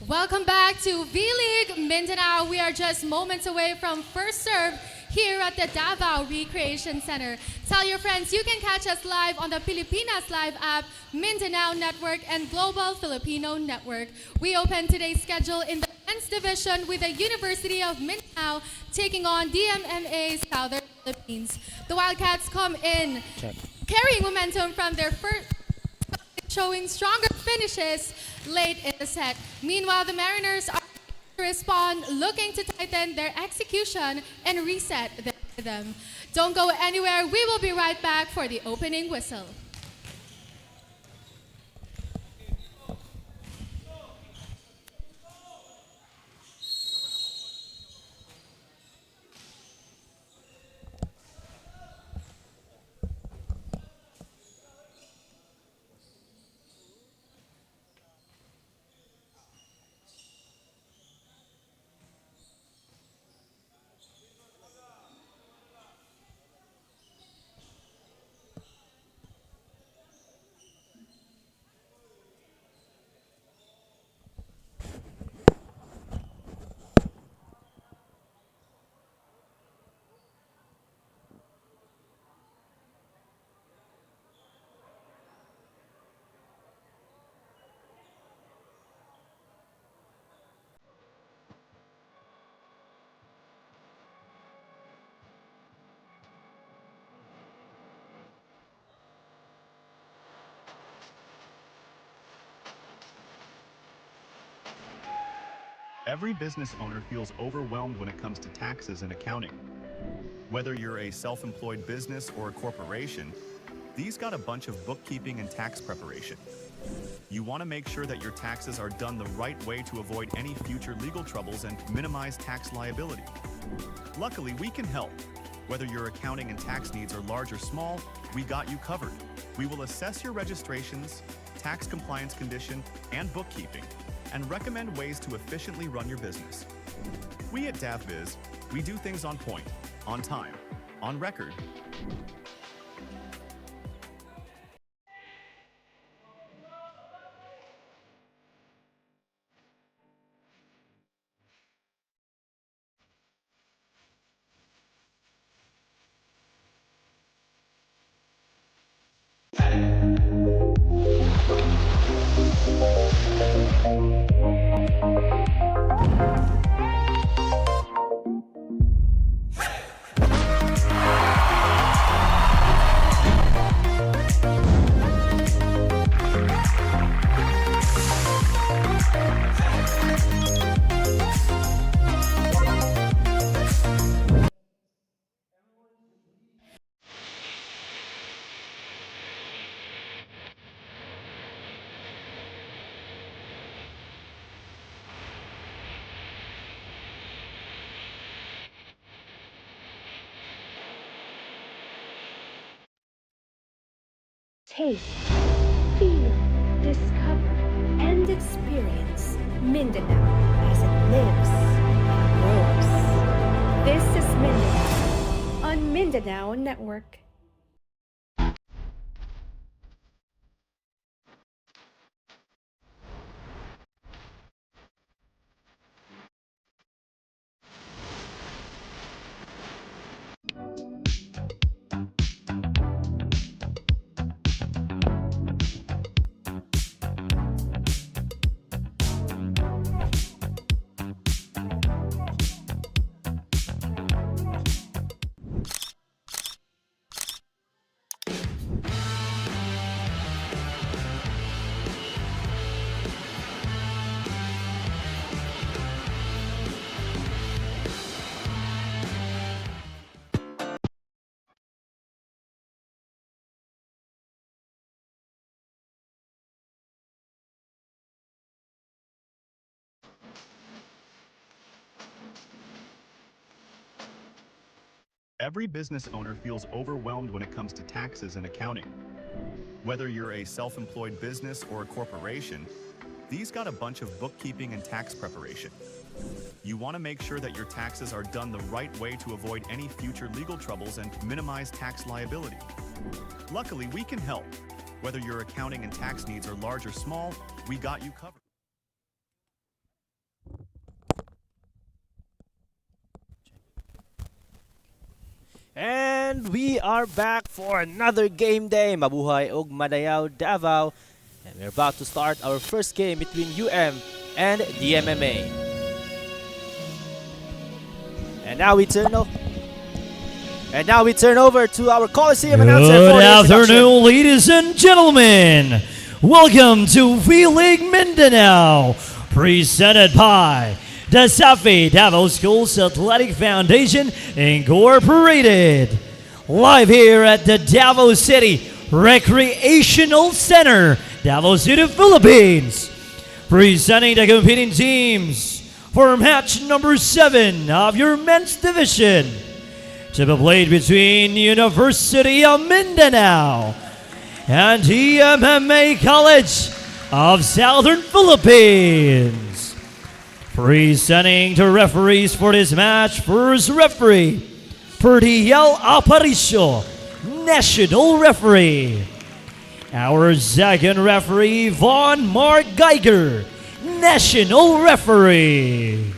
Welcome back to V-League Mindanao. We are just moments away from first serve here at the Davao Recreation Center. Tell your friends you can catch us live on the Pilipinas Live app, Mindanao Network, and Global Filipino Network. We open today's schedule in the men's division with the University of Mindanao taking on DMMA Southern Philippines. The Wildcats come in carrying momentum from their first, showing stronger finishes late in the set. Meanwhile, the Mariners are to respond, looking to tighten their execution and reset their rhythm. Don't go anywhere. We will be right back for the opening whistle. Every business owner feels overwhelmed when it comes to taxes and accounting. Whether you're a self-employed business or a corporation, these got a bunch of bookkeeping and tax preparation. You want to make sure that your taxes are done the right way to avoid any future legal troubles and minimize tax liability. Luckily, we can help. Whether your accounting and tax needs are large or small, we got you covered. We will assess your registrations, tax compliance condition, and bookkeeping, and recommend ways to efficiently run your business. We at DavBiz, we do things on point, on time, on record. Taste, feel, discover, and experience Mindanao as it lives and grows. This is Mindanao on Mindanao Network. Every business owner feels overwhelmed when it comes to taxes and accounting. Whether you're a self-employed business or a corporation, these got a bunch of bookkeeping and tax preparation. You want to make sure that your taxes are done the right way to avoid any future legal troubles and minimize tax liability. Luckily, we can help. Whether your accounting and tax needs are large or small, we got you covered. And we are back for another game day. Mabuhay og Madayaw, Davao. And we're about to start our first game between and DMMA. And now we turn over to our Coliseum announcer for Good the afternoon, ladies and gentlemen. Welcome to V-League Mindanao, presented by DASAFI, Davao Schools Athletic Foundation Incorporated. Live here at the Davao City Recreational Center, Davao City, Philippines. Presenting the competing teams for match number 7 of your men's division, to be played between University of Mindanao and DMMA College of Southern Philippines. Presenting the referees for this match, first referee, Perdiel Aparicio, national referee. Our second referee, Von Mark Geiger, national referee.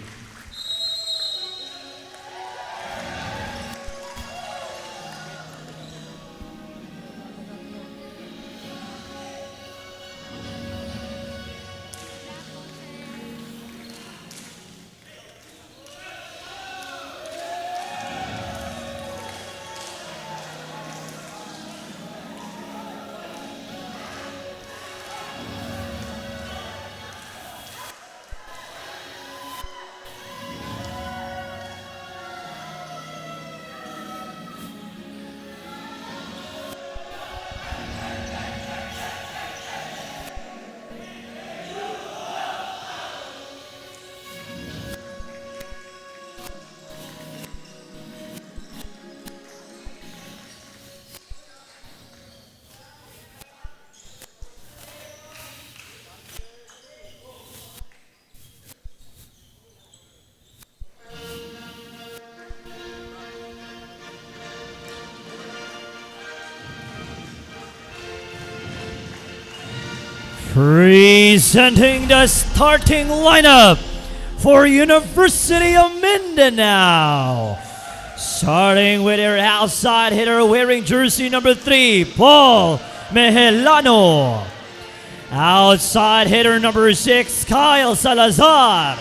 Presenting the starting lineup for University of Mindanao. Starting with their outside hitter wearing jersey number 3, Paul Mehelano. Outside hitter number 6, Kyle Salazar.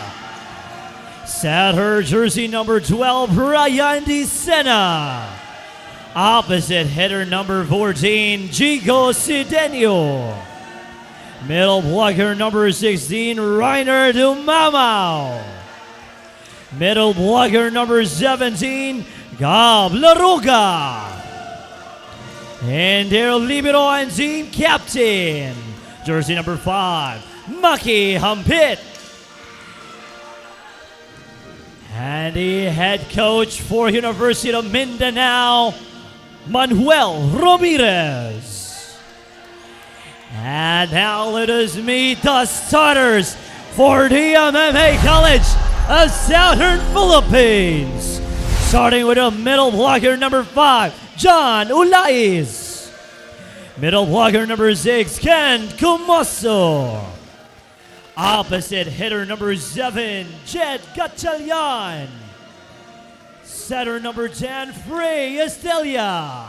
Setter jersey number 12, Brian Di Sena. Opposite hitter number 14, Jigo Sidenio. Middle blocker number 16, Reiner Dumamao. Middle blocker number 17, Gab Laruga. And their libero and team captain, jersey number 5, Maki Hampit. And the head coach for University of Mindanao, Manuel Ramirez. And now let us meet the starters for the DMMA College of Southern Philippines. Starting with the middle blocker number 5, John Ulais. Middle blocker number 6, Ken Kumoso. Opposite hitter number 7, Jed Gatchalian. Setter number 10, Frey Estelia.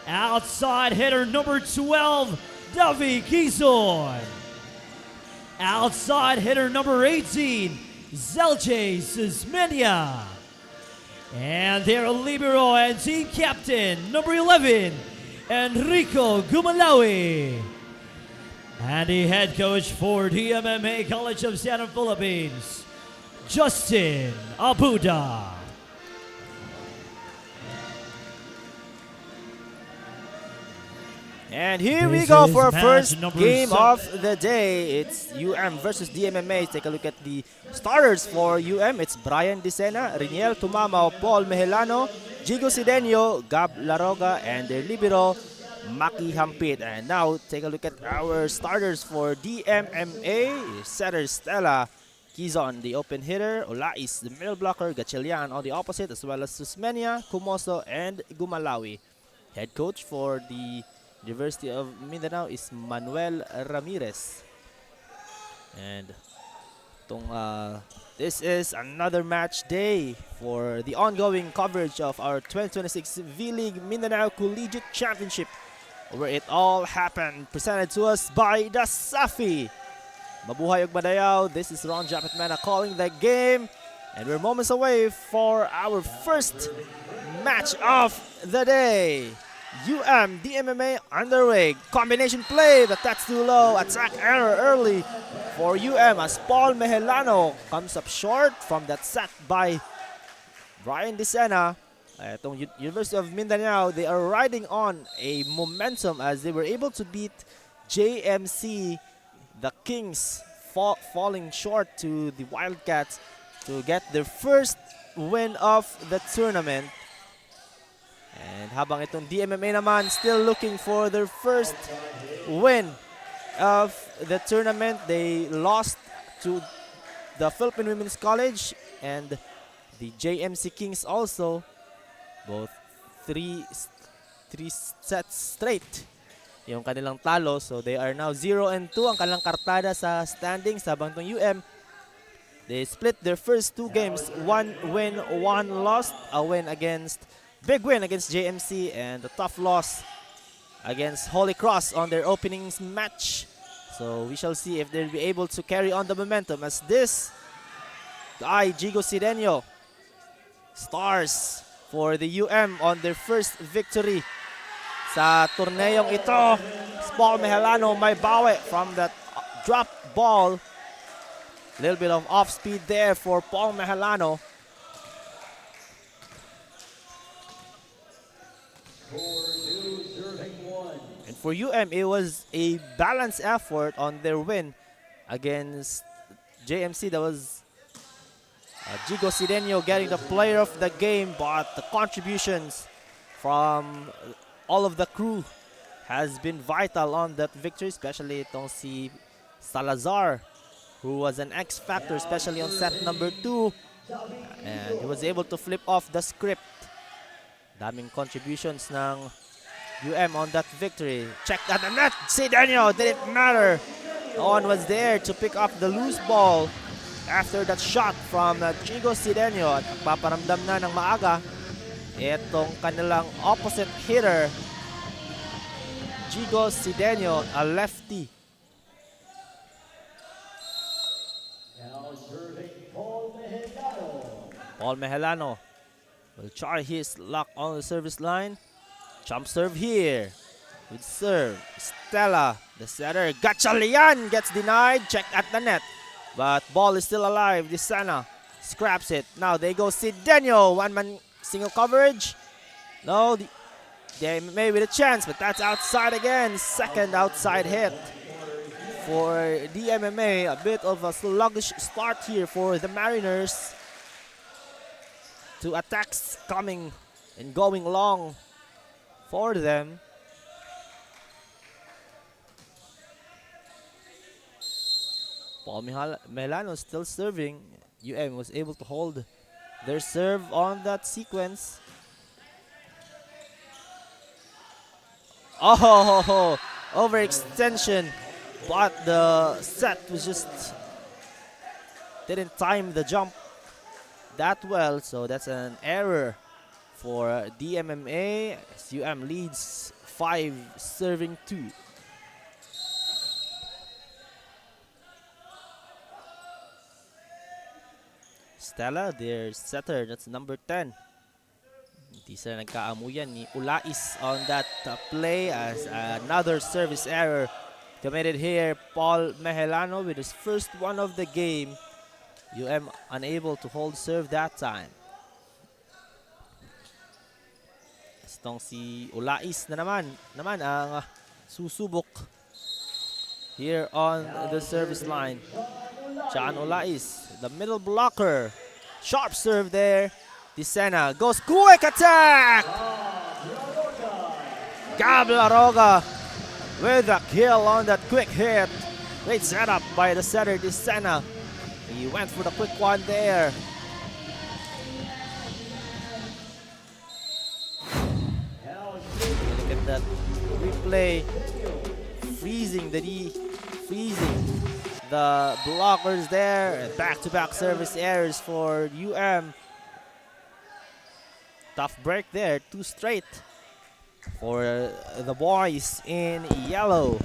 Outside hitter number 12, Davi Quezon. Outside hitter number 18, Zelche Sismenia. And their libero and team captain, number 11, Enrico Gumalawi. And the head coach for DMMA College of Southern Philippines, Justin Abuda. And here we This go is for our match first number game 7. of the day. It's versus DMMA. Take a look at the starters for It's Brian Dicena, Riniel Tumamao, Paul Mehelano, Jigo Sidenio, Gab Laroga, and their libero, Maki Hampit. And now take a look at our starters for DMMA. Setter Stella Quezon, the open hitter, Olais, the middle blocker, Gatchalian on the opposite, as well as Susmenia, Kumoso, and Gumalawi. Head coach for the University of Mindanao is Manuel Ramirez. And This is another match day for the ongoing coverage of our 2026 V-League Mindanao Collegiate Championship, where it all happened, presented to us by DASAFI. Mabuhay ug madayaw, this is Ron Japetmana calling the game, and we're moments away for our first match of the day. DMMA underway. Combination play, but that's too low. Attack error early for as Paul Mehelano comes up short from that sack by Brian Disena. Itong University of Mindanao, they are riding on a momentum as they were able to beat JMC, the Kings, falling short to the Wildcats to get their first win of the tournament. And habang itong DMMA naman still looking for their first win of the tournament, they lost to the Philippine Women's College and the JMC Kings also, both three sets straight yung kanilang talo. So they are now 0-2 ang kanilang kartada sa standings, habang itong they split their first two games, 1 win, 1 loss, big win against JMC and a tough loss against Holy Cross on their opening match. So we shall see if they'll be able to carry on the momentum as this guy, Jigo Sidenio, stars for the on their first victory sa torneyong ito. Paul Mehelano may bawi from that drop ball. Little bit of off speed there for Paul Mehelano. And for it was a balanced effort on their win against JMC. That was Jigo Sidenio getting the player of the game, but the contributions from all of the crew has been vital on that victory, especially itong si Salazar, who was an X factor, especially on set number 2, and he was able to flip off the script. Daming contributions ng on that victory. Check at the net. Sidenio, didn't matter. No one was there to pick up the loose ball after that shot from Jigo Sidenio. At paparamdam na ng maaga itong kanilang opposite hitter, Jigo Sidenio, a lefty. Paul Mehelano will try his luck on the service line. Jump serve here. Good serve. Stella, the setter. Gatchalian gets denied. Check at the net. But ball is still alive. Disana scraps it. Now they go Sidenio. One-man single coverage. No, they may with a chance, but that's outside again. Second outside hit for DMMA. A bit of a sluggish start here for the Mariners. Two attacks coming and going long for them. Paul Mehelano still serving. was able to hold their serve on that sequence. Oh, overextension, but the set was just didn't time the jump that well, so that's an error for DMMA. Leads 5 serving 2. Stella, their setter, that's number 10. Hindi sila nagkaamuyan ni Ulais on that play as another service error committed here. Paul Mehelano with his first one of the game. Unable to hold serve that time. Itong si Ulais na naman ang susubok here on the service line. John Ulais, the middle blocker. Sharp serve there. Disena goes quick attack. Gab Laroga with a kill on that quick hit. Great setup by the setter Disena. He went for the quick one there. Look at that replay. Freezing the blockers there. Back-to-back service errors for Tough break there, 2 straight for the boys in yellow.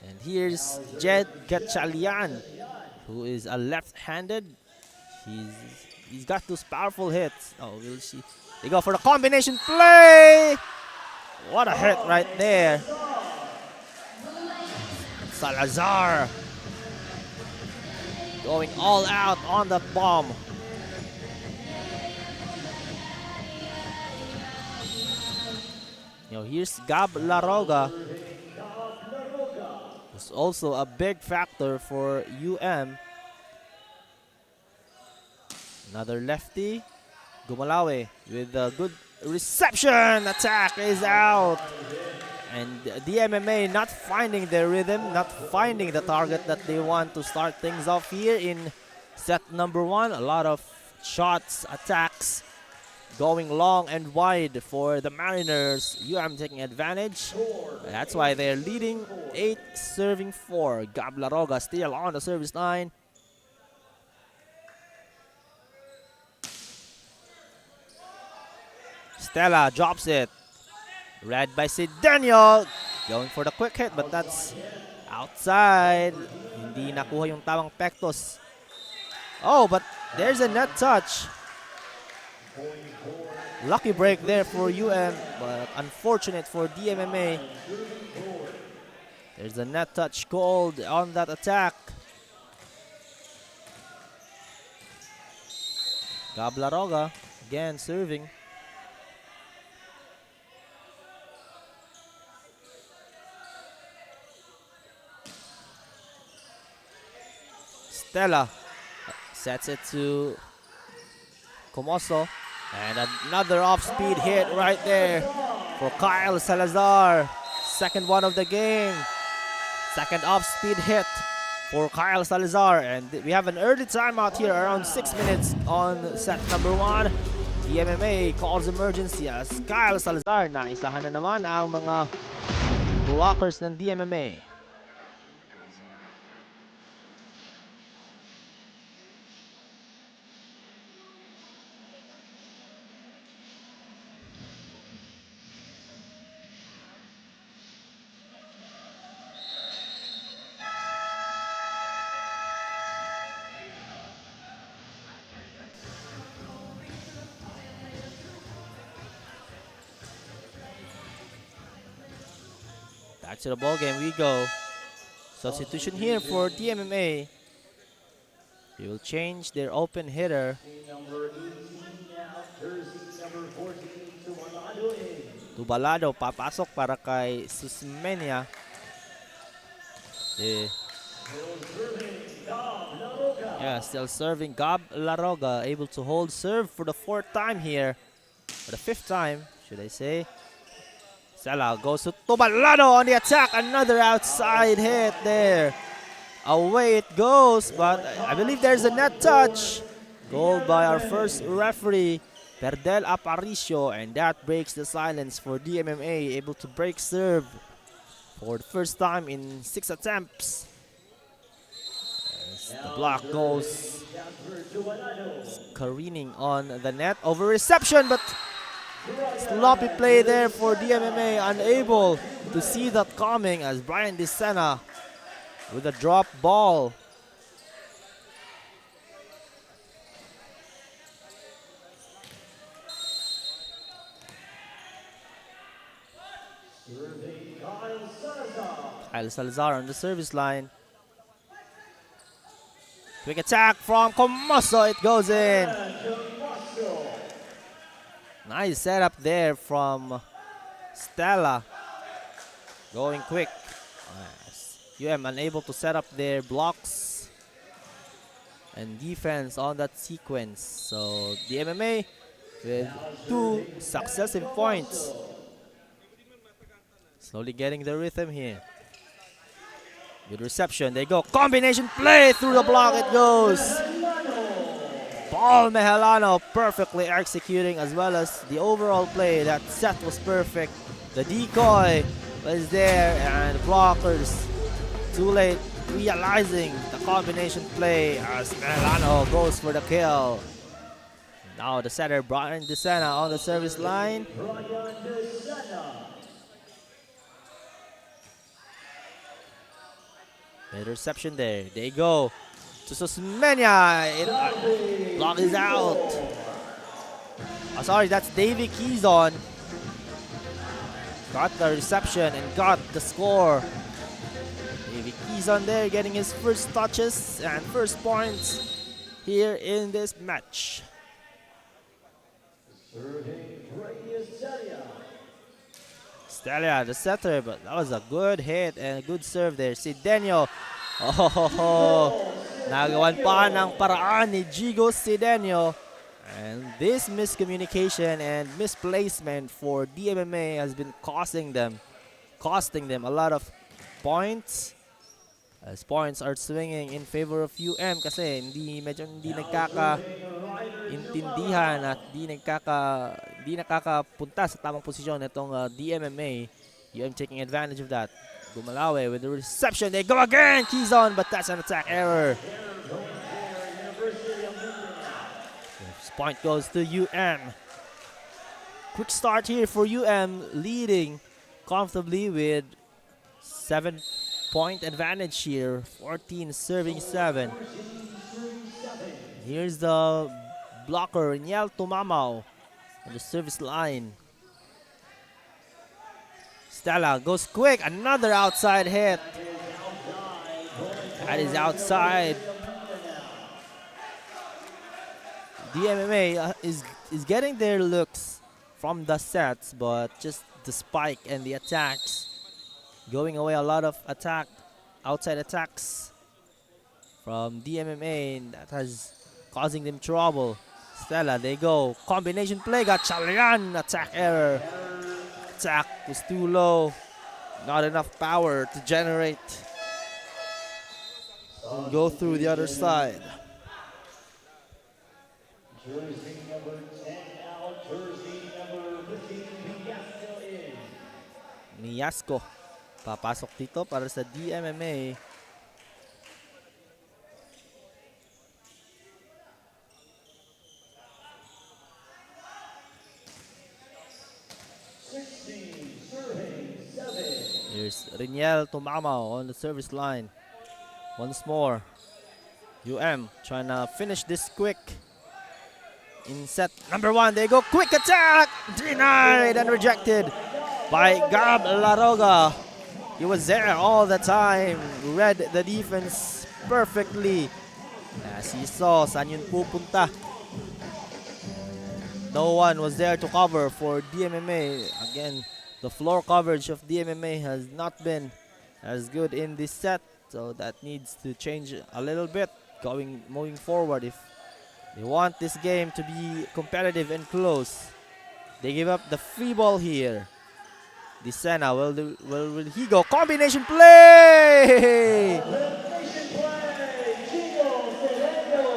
And here's Jed Gatchalian, who is a left-handed. He's got those powerful hits. Oh, we'll see. They go for the combination play. What a hit right there. Salazar going all out on that bomb. Here's Gab Laroga, who's also a big factor for Another lefty. Gumalawe with a good reception. Attack is out. And DMMA not finding their rhythm, not finding the target that they want to start things off here in set number 1. A lot of shots, attacks, going long and wide for the Mariners. taking advantage. That's why they're leading 8 serving 4. Gab Laroga still on the service line. Stella drops it. Read by Sidenio. Going for the quick hit, but that's outside. Hindi nakuha yung tamang pektos. Oh, but there's a net touch. Lucky break there for but unfortunate for DMMA. There's a net touch called on that attack. Gab Laroga again serving. Stella sets it to Comoso. And another off-speed hit right there for Kyle Salazar. Second one of the game. Second off-speed hit for Kyle Salazar. And we have an early timeout here, around 6 minutes on set number 1. DMMA calls emergency as Kyle Salazar naisahan na naman ang mga blockers ng DMMA. Back to the ball game we go. Substitution here for DMMA. They will change their open hitter. Tubalado papasok para kay Susmenia. Still serving. Gab Laroga able to hold serve for the 4th time here. For the 5th time, should I say. Sala goes to Tubalado on the attack. Another outside hit there. Away it goes, but I believe there's a net touch. Goal by our first referee, Perdel Aparicio, and that breaks the silence for DMMA, able to break serve for the first time in 6 attempts. As the block goes careening on the net. Over reception, but sloppy play there for DMMA, unable to see that coming as Brian DeSena with a drop ball. Kyle Salazar on the service line. Quick attack from Comoso, it goes in. Nice setup there from Stella. Going quick. Unable to set up their blocks and defense on that sequence. So the MMA with 2 successive points. Slowly getting the rhythm here. Good reception. They go. Combination play through the block. It goes. Paul Mehelano perfectly executing, as well as the overall play. That set was perfect. The decoy was there, and blockers too late realizing the combination play as Milano goes for the kill. Now the setter Brian DeSena on the service line. The reception there. They go to Susmenia. Block is out. Oh, sorry, that's Davy Keyson. Got the reception and got the score. Davy Keyson there getting his first touches and first points here in this match. Stelia, the setter, but that was a good hit and a good serve there. Sidenio. Nagawan pa ng paraan ni Jigo Sidenio. And this miscommunication and misplacement for DMMA has been costing them a lot of points. As points are swinging in favor of UM kasi medyo hindi nagkakaintindihan at hindi nakakapunta sa tamang posisyon itong DMMA. UM taking advantage of that. Gumalawe with the reception. They go again! Keyson, but that's an attack error. This point goes to UM. Quick start here for UM, leading comfortably with 7-point advantage here. 14 serving 7. Here's the blocker, Niel Tumamao, on the service line. Stella goes quick, another outside hit. That is outside. DMMA is getting their looks from the sets, but just the spike and the attacks going away. A lot of outside attacks from DMMA, and that has causing them trouble. Stella, they go combination play, got Chalian, attack error. Attack was too low, not enough power to generate and go through the other side. Jersey number 10 out, jersey number 15, Miasco papasok dito para sa DMMA. Here's Riniel Tumamao on the service line. Once more. UM trying to finish this quick. In set number 1, they go quick attack! Denied and rejected by Gab Laroga. He was there all the time. Read the defense perfectly. As he saw saan yun pupunta. No one was there to cover for DMMA. Again, the floor coverage of DMMA has not been as good in this set, so that needs to change a little bit moving forward if they want this game to be competitive and close. They give up the free ball here. Desena, will he go? Combination play!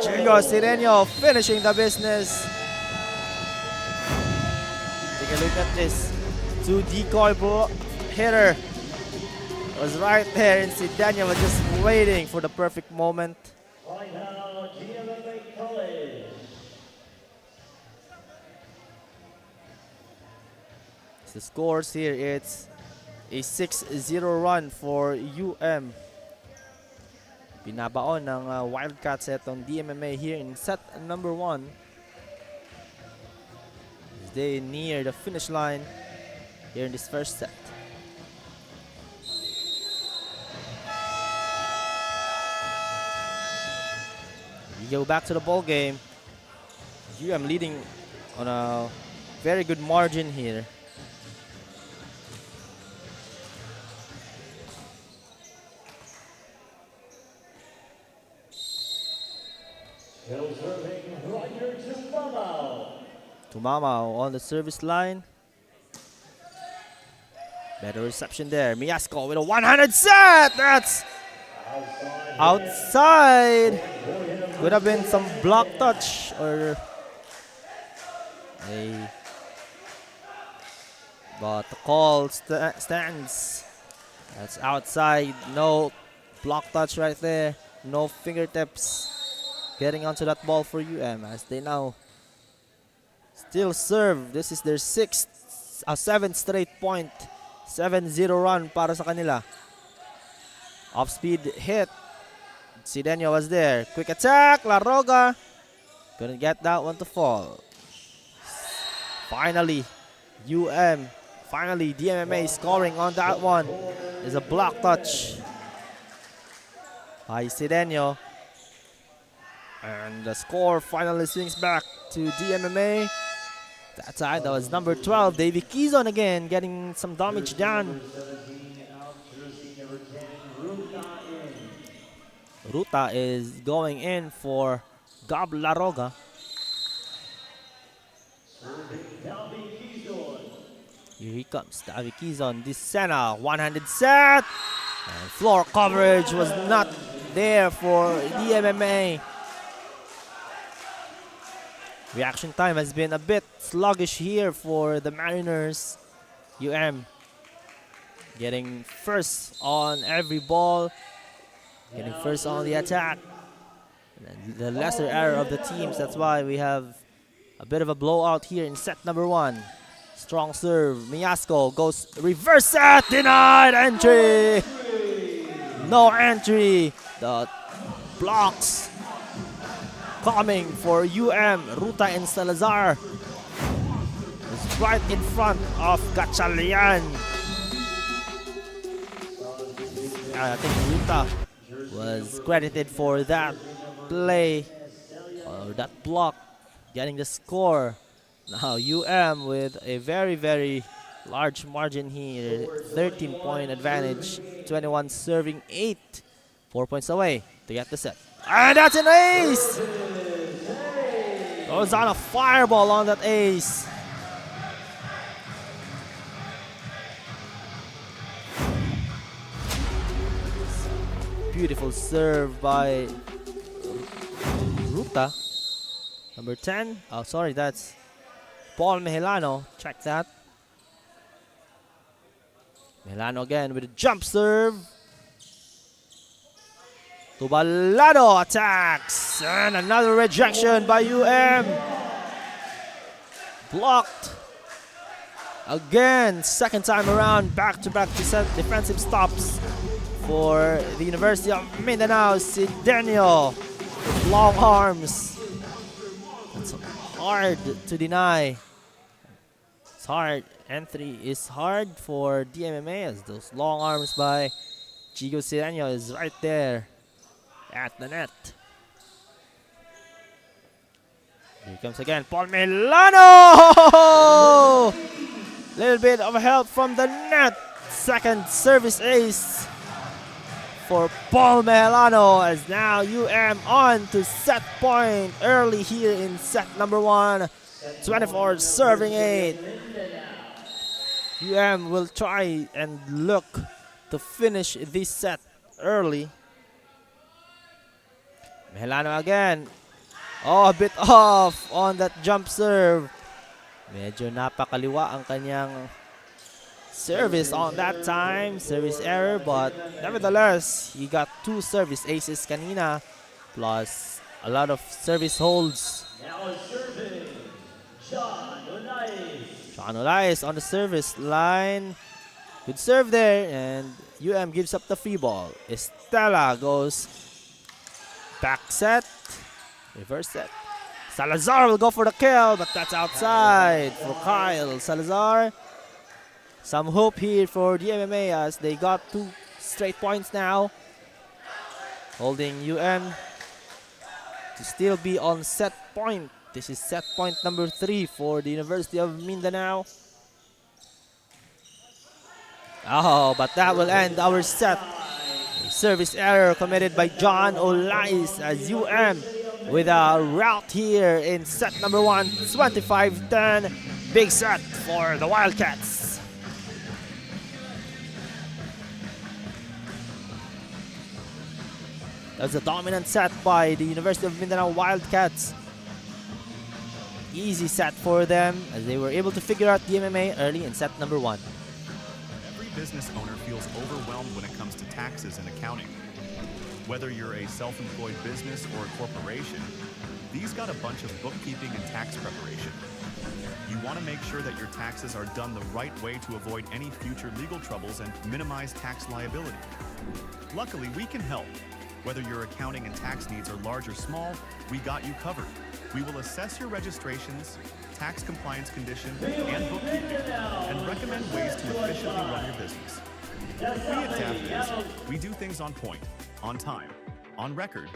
Chico Sirenio finishing the business. Take a look at this. 2 decoy hitter was right there, and Sidania was just waiting for the perfect moment. Right now, DMMA College. The scores here, it's a 6-0 run for UM. Binabaon ng Wildcats itong DMMA here in set number 1. As they near the finish line here in this first set. We go back to the ball game. UM leading on a very good margin here. Still serving Roger Tumamao. Tumamao on the service line. Better reception there. Miasco with a one-handed set. That's outside. Could have been some block touch or a. But the call stands. That's outside. No block touch right there. No fingertips getting onto that ball for UM as they now still serve. This is their seventh straight point. 7-0 run para sa kanila. Off-speed hit. Sidenio was there. Quick attack. La Roga couldn't get that one to fall. Finally, DMMA scoring on that one. Is a block touch by Sidenio. And the score finally swings back to DMMA. That time, that was number 12, Davy Quezon again, getting some damage done. Ruta is going in for Gab Laroga. Here he comes, Davy Quezon, Dicena, one-handed set. And floor coverage was not there for DMMA. Reaction time has been a bit sluggish here for the Mariners. Getting first on every ball, getting first on the attack. And the lesser error of the teams, that's why we have a bit of a blowout here in set number 1. Strong serve, Miasco goes reverse set, denied entry. No entry. The blocks coming for Ruta and Salazar is right in front of Gatchalian. I think Ruta was credited for that play, or that block, getting the score. Now with a very, very large margin here, 13-point advantage, 21 serving 8, 4 points away to get the set. And that's an ace! Goes on a fireball on that ace. Beautiful serve by Ruta. Number 10. Oh, sorry, that's Paul Mejilano. Check that. Mejilano again with a jump serve. Tubalado attacks, and another rejection by Blocked again, second time around, back-to-back defensive stops for the University of Mindanao. Sidenio with long arms. It's hard to deny. It's hard. Entry is hard for DMMA as those long arms by Chigo Sidenio is right there at the net. Here comes again Paul Milano! Little bit of help from the net. Second service ace for Paul Milano as now on to set point early here in set number 1. 24 serving 8. Will try and look to finish this set early. Mejilano again. Oh, a bit off on that jump serve. Medyo napakaliwa ang kanyang service on that time. Service error, but nevertheless, he got 2 service aces kanina, plus a lot of service holds. Now serving, John Olais on the service line. Good serve there, and gives up the free ball. Estela goes back set, reverse set. Salazar will go for the kill, but that's outside for Kyle Salazar. Some hope here for DMMA as they got 2 straight points now, holding to still be on set point. This is set point number 3 for the University of Mindanao. Oh, but that will end our set. A service error committed by John Olais as with a rout here in set number 1, 25-10. Big set for the Wildcats. That's a dominant set by the University of Mindanao Wildcats. Easy set for them as they were able to figure out DMMA early in set number 1. Every business owner feels overwhelmed when it comes to taxes and accounting. Whether you're a self-employed business or a corporation, these got a bunch of bookkeeping and tax preparation. You want to make sure that your taxes are done the right way to avoid any future legal troubles and minimize tax liability. Luckily, we can help. Whether your accounting and tax needs are large or small, we got you covered. We will assess your registrations, tax compliance condition, and bookkeeping, and recommend ways to efficiently run your business. We at DASAFI, we do things on point, on time, on record.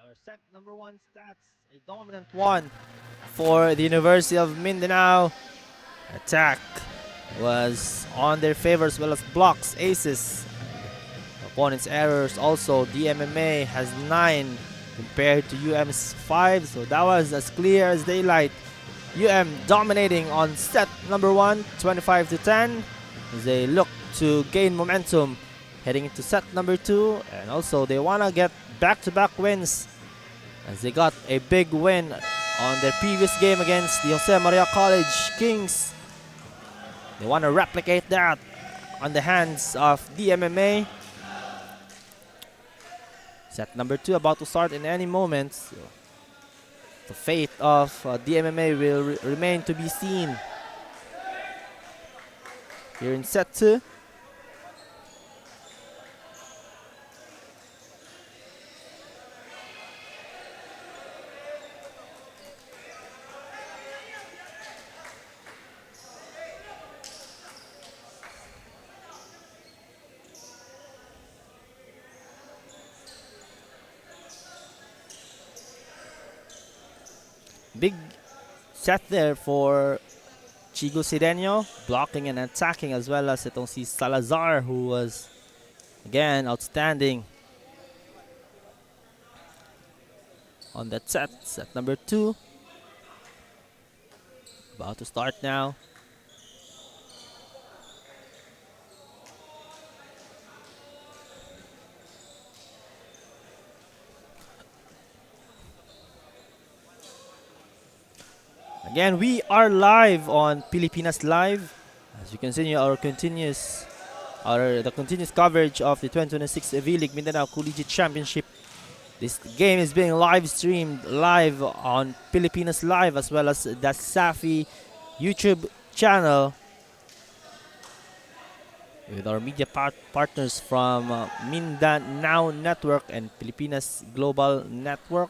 Our set number 1 stats, a dominant one for the University of Mindanao. Attack was on their favor as well as blocks, aces. Opponent's errors also, DMMA has 9 compared to UM's 5, so that was as clear as daylight. UM dominating on set number 1, 25 to 10, as they look to gain momentum heading into set number 2, and also they want to get back-to-back wins as they got a big win on their previous game against the Jose Maria College Kings. They want to replicate that on the hands of DMMA. Set number 2 about to start in any moment. So the fate of DMMA will remain to be seen. Here in set 2. Big set there for Chigo Sidenio, blocking and attacking, as well as itong si Salazar, who was again outstanding on that set. Set number 2 about to start now. Again, we are live on Pilipinas Live. As you can see, the continuous coverage of the 2026 V-League Mindanao Collegiate Championship. This game is being live streamed live on Pilipinas Live as well as the DASAFI YouTube channel with our media partners from Mindanao Network and Pilipinas Global Network.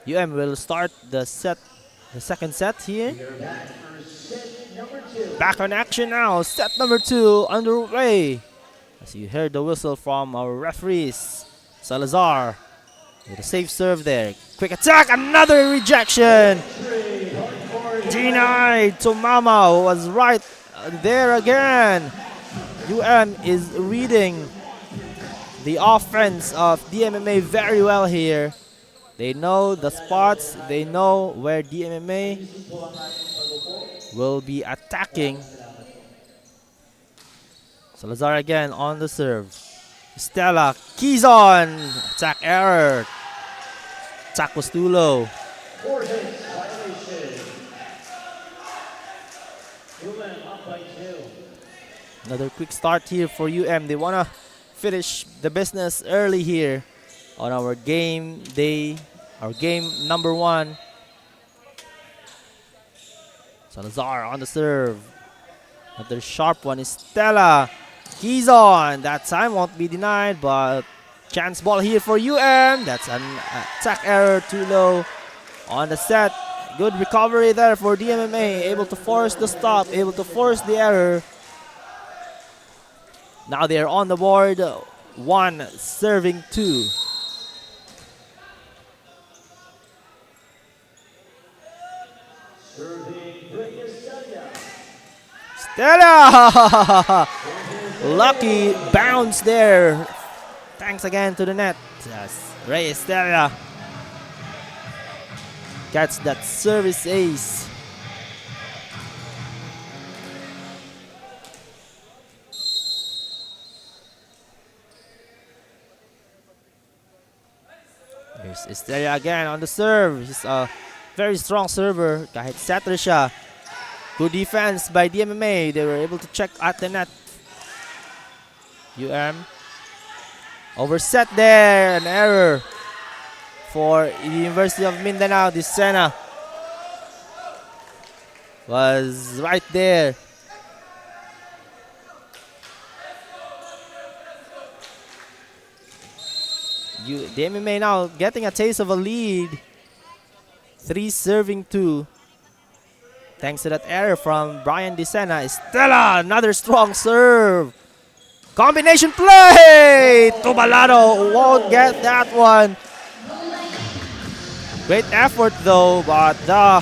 UM will start the second set here. Back on action now. Set number 2 underway. As you heard the whistle from our referees. Salazar with a safe serve there. Quick attack, another rejection. Denied to Mama, who was right there again. UM is reading the offense of DMMA very well here. They know the spots, they know where DMMA will be attacking. Salazar again on the serve. Stella, keys on. Attack error. Attack was too low. Another quick start here for UM. They want to finish the business early here. on our game day, our game number 1. Salazar on the serve. Another sharp one is Stella. Quezon, that time won't be denied, but chance ball here for That's an attack error, too low on the set. Good recovery there for DMMA, able to force the stop, able to force the error. Now they're on the board, 1 serving 2. Stella! Lucky bounce there. Thanks again to the net. Yes, Ray Stella gets that service ace. Here's Estrella again on the serve. He's a very strong server. Kahit setter siya. Good defense by DMMA. They were able to check at the net. Overset there. An error for the University of Mindanao. Disena was right there. DMMA now getting a taste of a lead. 3 serving 2. Thanks to that error from Brian Disena. Stella, another strong serve. Combination play! Tubalado won't get that one. Great effort though, but the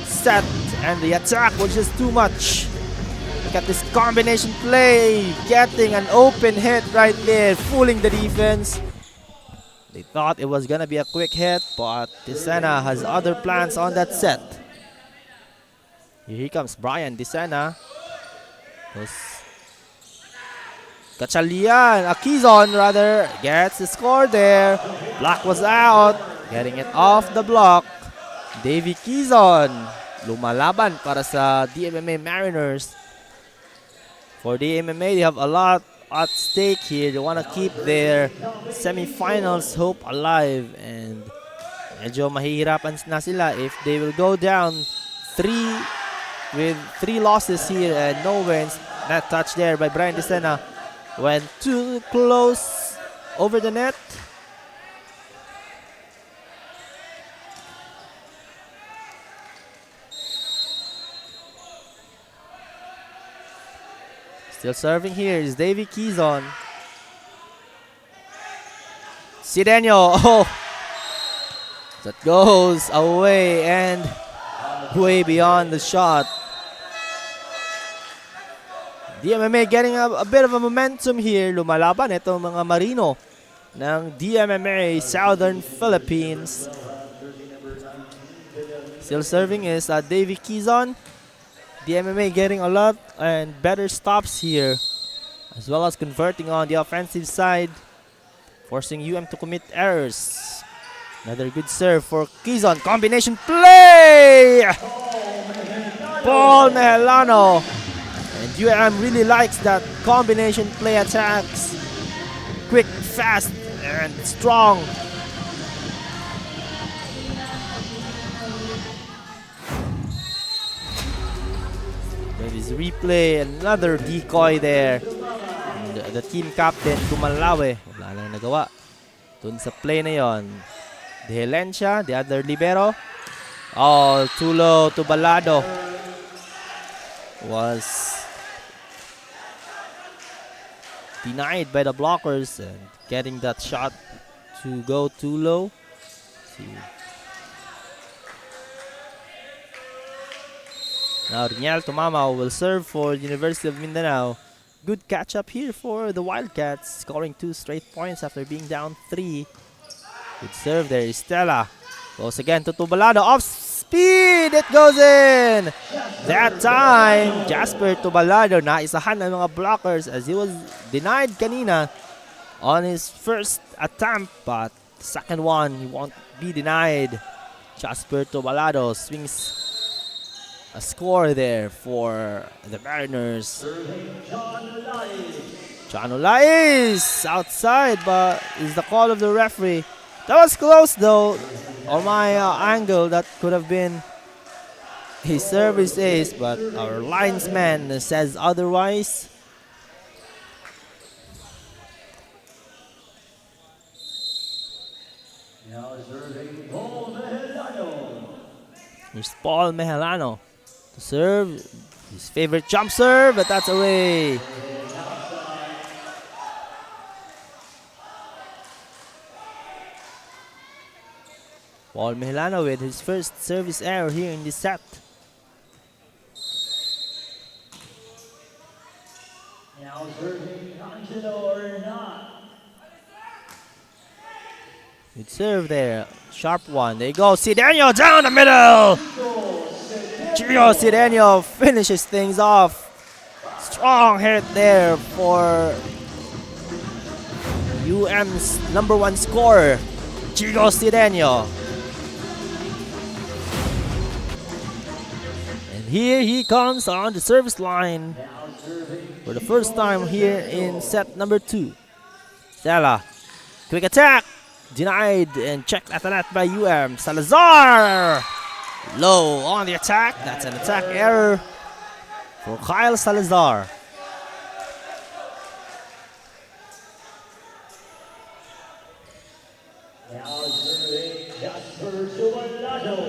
set and the attack was just too much. Look at this combination play. Getting an open hit right there, fooling the defense. They thought it was gonna be a quick hit, but Disena has other plans on that set. Here comes Brian Disena. Kachalian, Quezon rather, gets the score there. Block was out, getting it off the block. Davy Quezon, lumalaban para sa DMMA Mariners. For DMMA, they have a lot at stake here. They want to keep their semifinals hope alive, and medyo mahihirapan na sila if they will go down 3 losses here and no wins. That touch there by Brian Disena went too close over the net. Still serving here is Davy Quezon. Sidenio, oh, that goes away and way beyond the shot. DMMA getting a bit of a momentum here. Lumalaban itong mga Marino ng DMMA Southern Philippines. Still serving is Davy Quezon. DMMA getting a lot and better stops here, as well as converting on the offensive side, forcing to commit errors. Another good serve for Quezon. Combination play! Paul Mehelano. And really likes that combination play attacks. Quick, fast, and strong. There is replay, another decoy there. And the team captain, Kumalawe, wala lang nagawa dun sa play na yon. De Helencia, the other libero. Oh, too low to Balado. Was denied by the blockers and getting that shot to go too low. See. Now Riniel Tumama will serve for the University of Mindanao. Good catch up here for the Wildcats, scoring 2 straight points after being down 3. Good serve there. Stella goes again to Tubalado. Off speed! It goes in! That time, Jasper Tubalado naisahan ng mga blockers as he was denied kanina on his first attempt, but the second one, he won't be denied. Jasper Tubalado swings a score there for the Mariners. Chanula is outside, but is the call of the referee. That was close though. On my angle, that could have been his service ace, but our linesman says otherwise. Now serving Paul Mehelano. Here's Paul Mehelano to serve. His favorite jump serve, but that's away. Paul Mehelano with his first service error here in this set. Now serving Angelo or not. Good serve there. Sharp one. There you go. Sidenio down the middle. Gio Sidenio finishes things off. Strong hit there for UM's #1 scorer, Gio Sidenio. And here he comes on the service line for the first time here in set number 2. Stella. Quick attack. Denied and checked at the net by UM. Salazar! Low on the attack. That's an attack error for Kyle Salazar.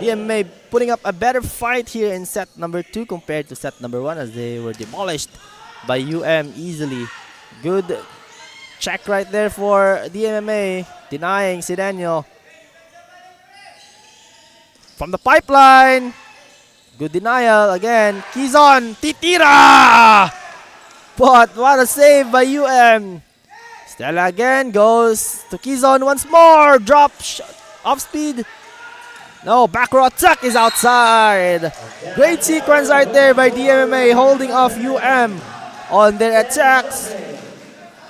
DMMA putting up a better fight here in set number 2 compared to set number 1 as they were demolished by UM easily. Good check right there for DMMA, denying Sidenio. From the pipeline, good denial again. Quezon, titira! But what a save by UM. Stella again goes to Quezon once more. Drop off speed. No, back row attack is outside. Great sequence right there by DMMA holding off UM on their attacks.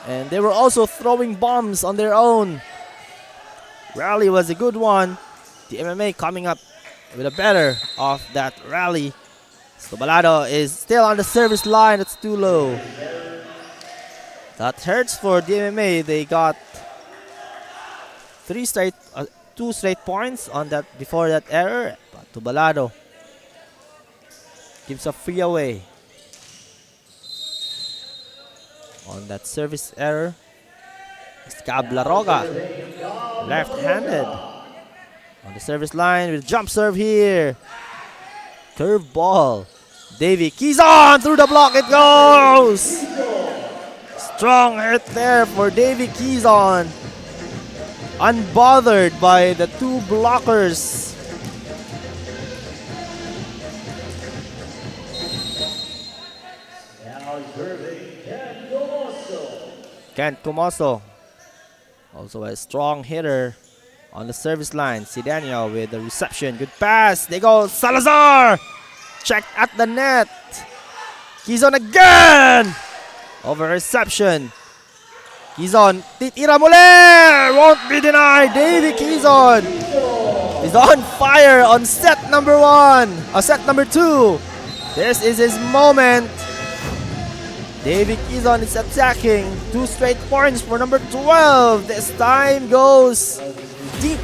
And they were also throwing bombs on their own. Rally was a good one. DMMA coming up with a better of that rally. Stobalado is still on the service line. It's too low. That hurts for DMMA. They got 2 straight points on that before that error. But Tubalado gives a free away on that service error. It's Gablaroga, left-handed on the service line with jump serve here. Curve ball. Davy Quezon through the block. It goes. Strong hit there for Davy Quezon. Unbothered by the 2 blockers. Now serving Ken Domoso. Kent Comoso, also a strong hitter on the service line. Sidenio with the reception. Good pass. They go. Salazar. Checked at the net. Quezon again. Over reception. Quezon. Titira muli. Won't be denied. Davy Quezon is on fire on set number 1. Set number 2. This is his moment. Davy Quezon is attacking. 2 straight points for number 12. This time goes deep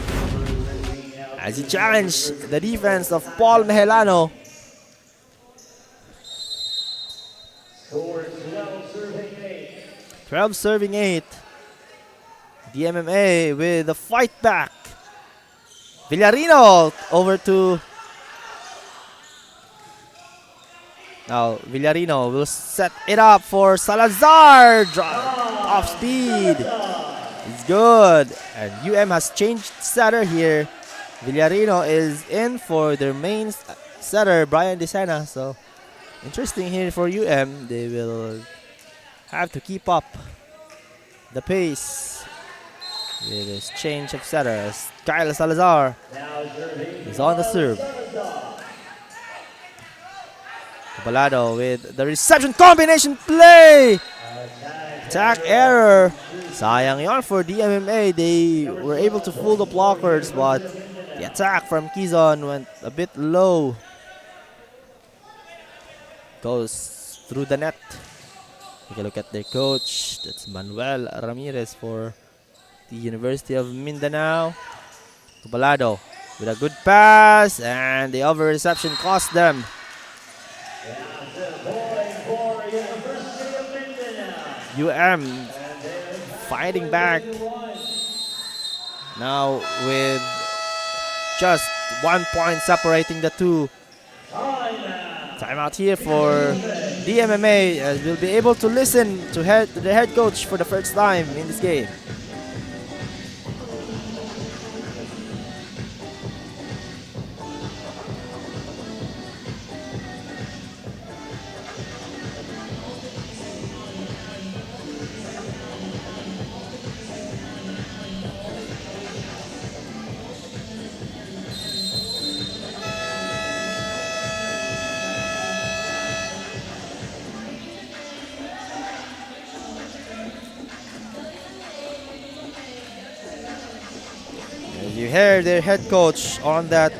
as he challenged the defense of Paul Mehelano. Score 12 serving 8. 12 serving 8. DMMA with the fight back. Villarino over to... Now Villarino will set it up for Salazar. Drop off speed. It's good. And UM has changed setter here. Villarino is in for their main setter, Brian Desena. So interesting here for UM. They will have to keep up the pace with this change of setter as Kyle Salazar is on the serve. Balado with the reception combination play. Attack error. Sayang yon for DMMA. They were able to fool the blockers, but the attack from Quezon went a bit low. Goes through the net. Take a look at their coach. That's Manuel Ramirez for the University of Mindanao. Tubalado with a good pass, and the over reception cost them. That's a point for University of Mindanao. UM fighting back now with just 1 point separating the two. Timeout here for DMMA, as we'll be able to listen to the head coach for the first time in this game. As you hear their head coach on that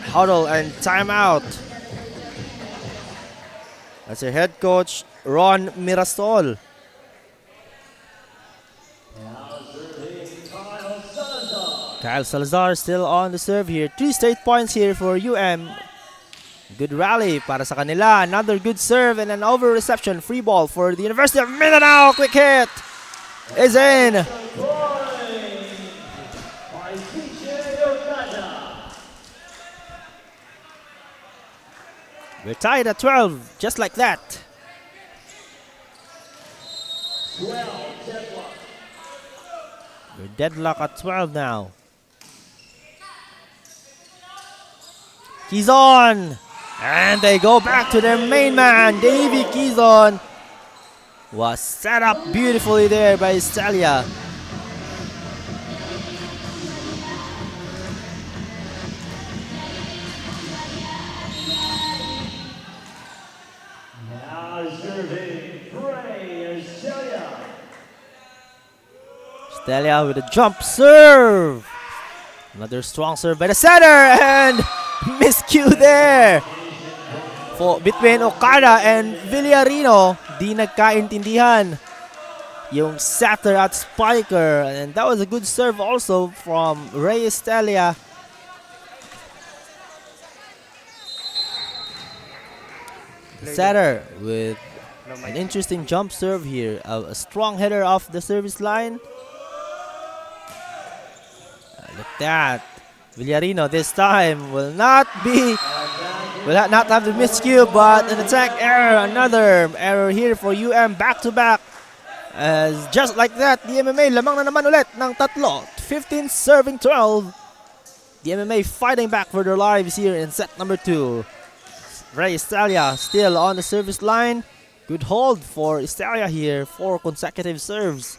huddle and timeout. That's their head coach, Ron Mirasol. Kyle Salazar still on the serve here. 3 straight points here for UM. Good rally para sa kanila. Another good serve and an over reception. Free ball for the University of Mindanao. Quick hit is in. We're tied at 12, just like that. We're deadlock at 12 now. Quezon! And they go back to their main man, Davy Quezon. Was set up beautifully there by Estalia. Now serving Estalia. Estalia with a jump serve. Another strong serve by the center, and miscue there. Between Okada and Villarino, di nagkaintindihan yung setter at spiker, and that was a good serve also from Ray Estalia. Setter with an interesting jump serve here, a strong header off the service line. Look at that. Villarino this time will not have the miscue, but an attack error. Another error here for UM back to back. As just like that, DMMA lamang na naman ulit ng tatlo. 15 serving 12. DMMA fighting back for their lives here in set number 2. Ray Estalia still on the service line. Good hold for Estalia here. 4 consecutive serves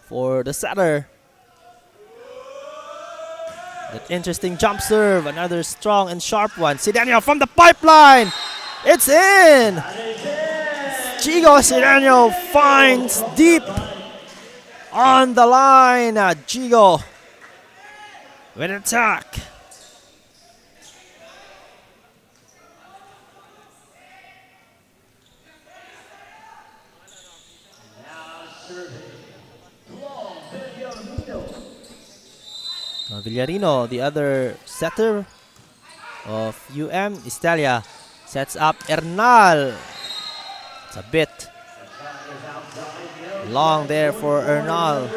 for the setter. That interesting jump serve, another strong and sharp one. Sidenio from the pipeline. It's in. Jigo Sidenio finds deep on the line. Jigo with an attack. Villarino, the other setter of UM, Estalia, sets up Ernal. It's a bit long there for Ernal.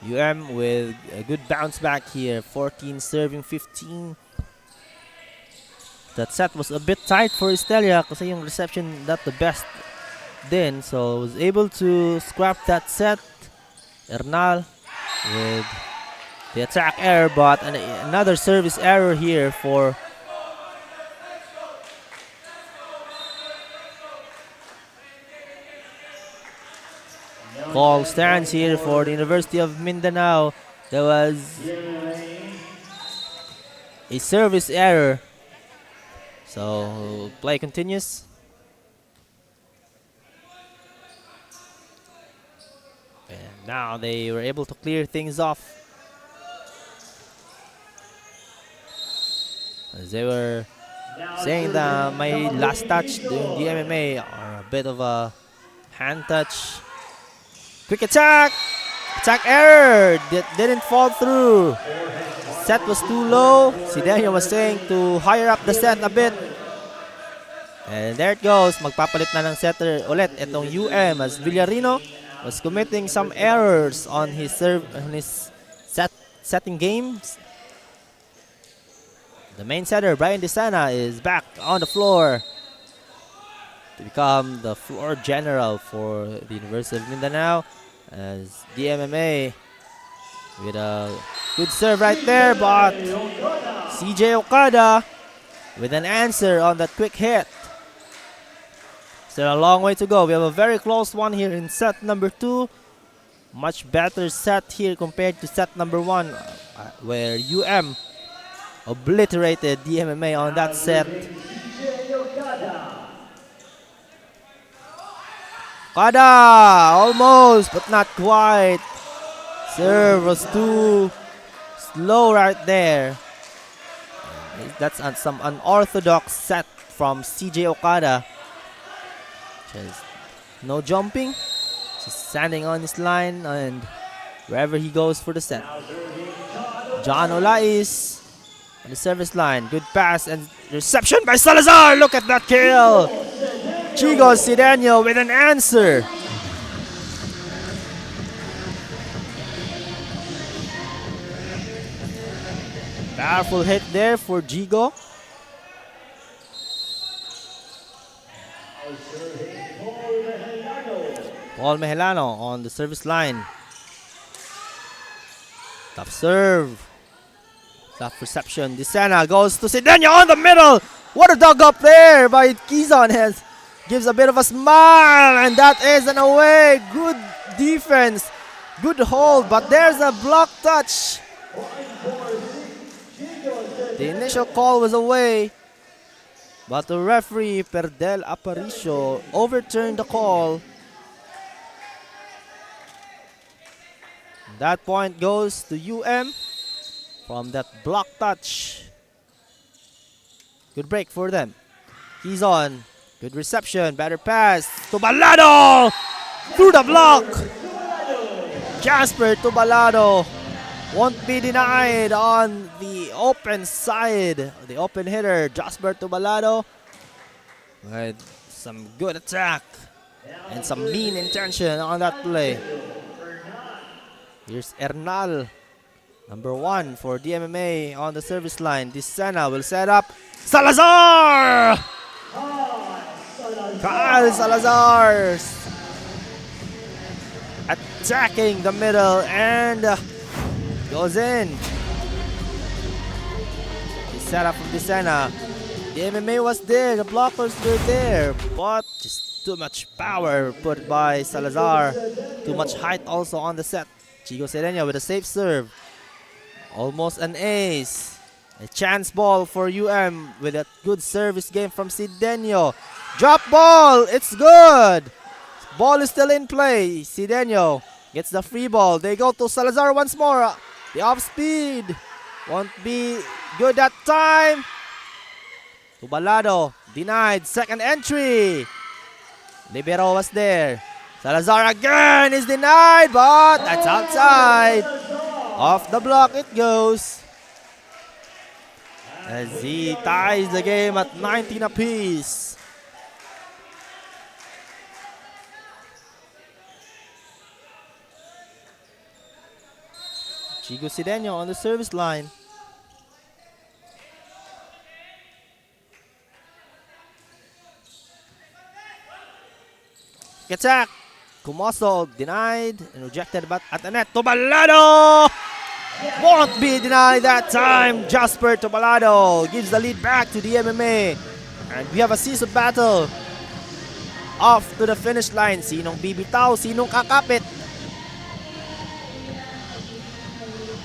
UM with a good bounce back here, 14 serving 15. That set was a bit tight for Estalia kasi yung reception not the best then, so was able to scrap that set. Ernal with the attack error, but another service error here for call stands here for the University of Mindanao. There was a service error, so play continues. And now they were able to clear things off, as they were saying that my last touch during DMMA are a bit of a hand touch. Quick attack! Attack error! Didn't fall through. Set was too low. Si Daniel was saying to higher up the set a bit. And there it goes. Magpapalit na ng setter ulit itong UM as Villarino was committing some errors on his setting games. The main setter, Brian Desana, is back on the floor to become the floor general for the University of Mindanao as DMMA with a good serve right there, but CJ Okada with an answer on that quick hit. Still a long way to go. We have a very close one here in set number 2. Much better set here compared to set number 1 where UM obliterated DMMA on that set. Okada! Almost, but not quite. Serve was too slow right there. That's some unorthodox set from CJ Okada. Just no jumping, just standing on his line and wherever he goes for the set. John Olais on the service line. Good pass and reception by Salazar. Look at that kill. Chigo Sidenio with an answer. Powerful hit there for Jigo. Paul Mejelano on the service line. Tough serve. Tough reception. Desana goes to Sidenio on the middle. What a dug up there by Kizon. Gives a bit of a smile, and that is an away. Good defense. Good hold, but there's a block touch. The initial call was away, but the referee, Perdel Aparicio, overturned the call. That point goes to UM from that block touch. Good break for them. He's on. Good reception. Better pass. Tubalado! Through the block! Jasper Tubalado won't be denied on the open side. The open hitter, Jasper Tubalado, with some good attack and some mean intention on that play. Here's Ernal, number 1 for DMMA on the service line. Desana will set up. Salazar! Kyle Salazar attacking the middle and goes in. The setup from Desana. The MMA was there, the blockers were there, but just too much power put by Salazar. Too much height also on the set. Chico Serena with a safe serve. Almost an ace. A chance ball for UM with a good service game from Sidenio. Drop ball, it's good. Ball is still in play. Sidenio gets the free ball. They go to Salazar once more. The off speed won't be good that time. Tubalado denied second entry. Libero was there. Salazar again is denied, but that's outside. Off the block it goes. As he ties the game at 19 apiece. Chigo Sidenio on the service line. Attack. Kumoso denied and rejected, but at the net. Tubalado won't be denied that time. Jasper Tubalado gives the lead back to the MMA. And we have a season battle off to the finish line. Sinong bibitaw? Sinong kakapit?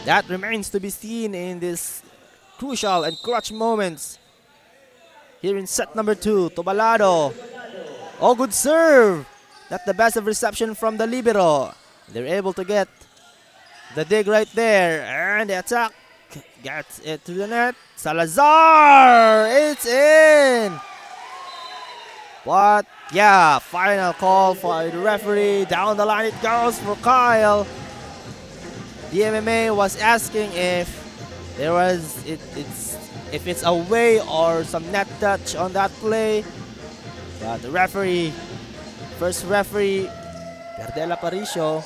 That remains to be seen in this crucial and clutch moments. Here in set number 2, Tubalado. Oh, good serve. Not the best of reception from the libero. They're able to get the dig right there. And the attack gets it to the net. Salazar! It's in! But yeah, final call for the referee. Down the line it goes for Kyle. DMMA was asking if there was if it's away or some net touch on that play. But the referee, first referee, Gardela Paricio,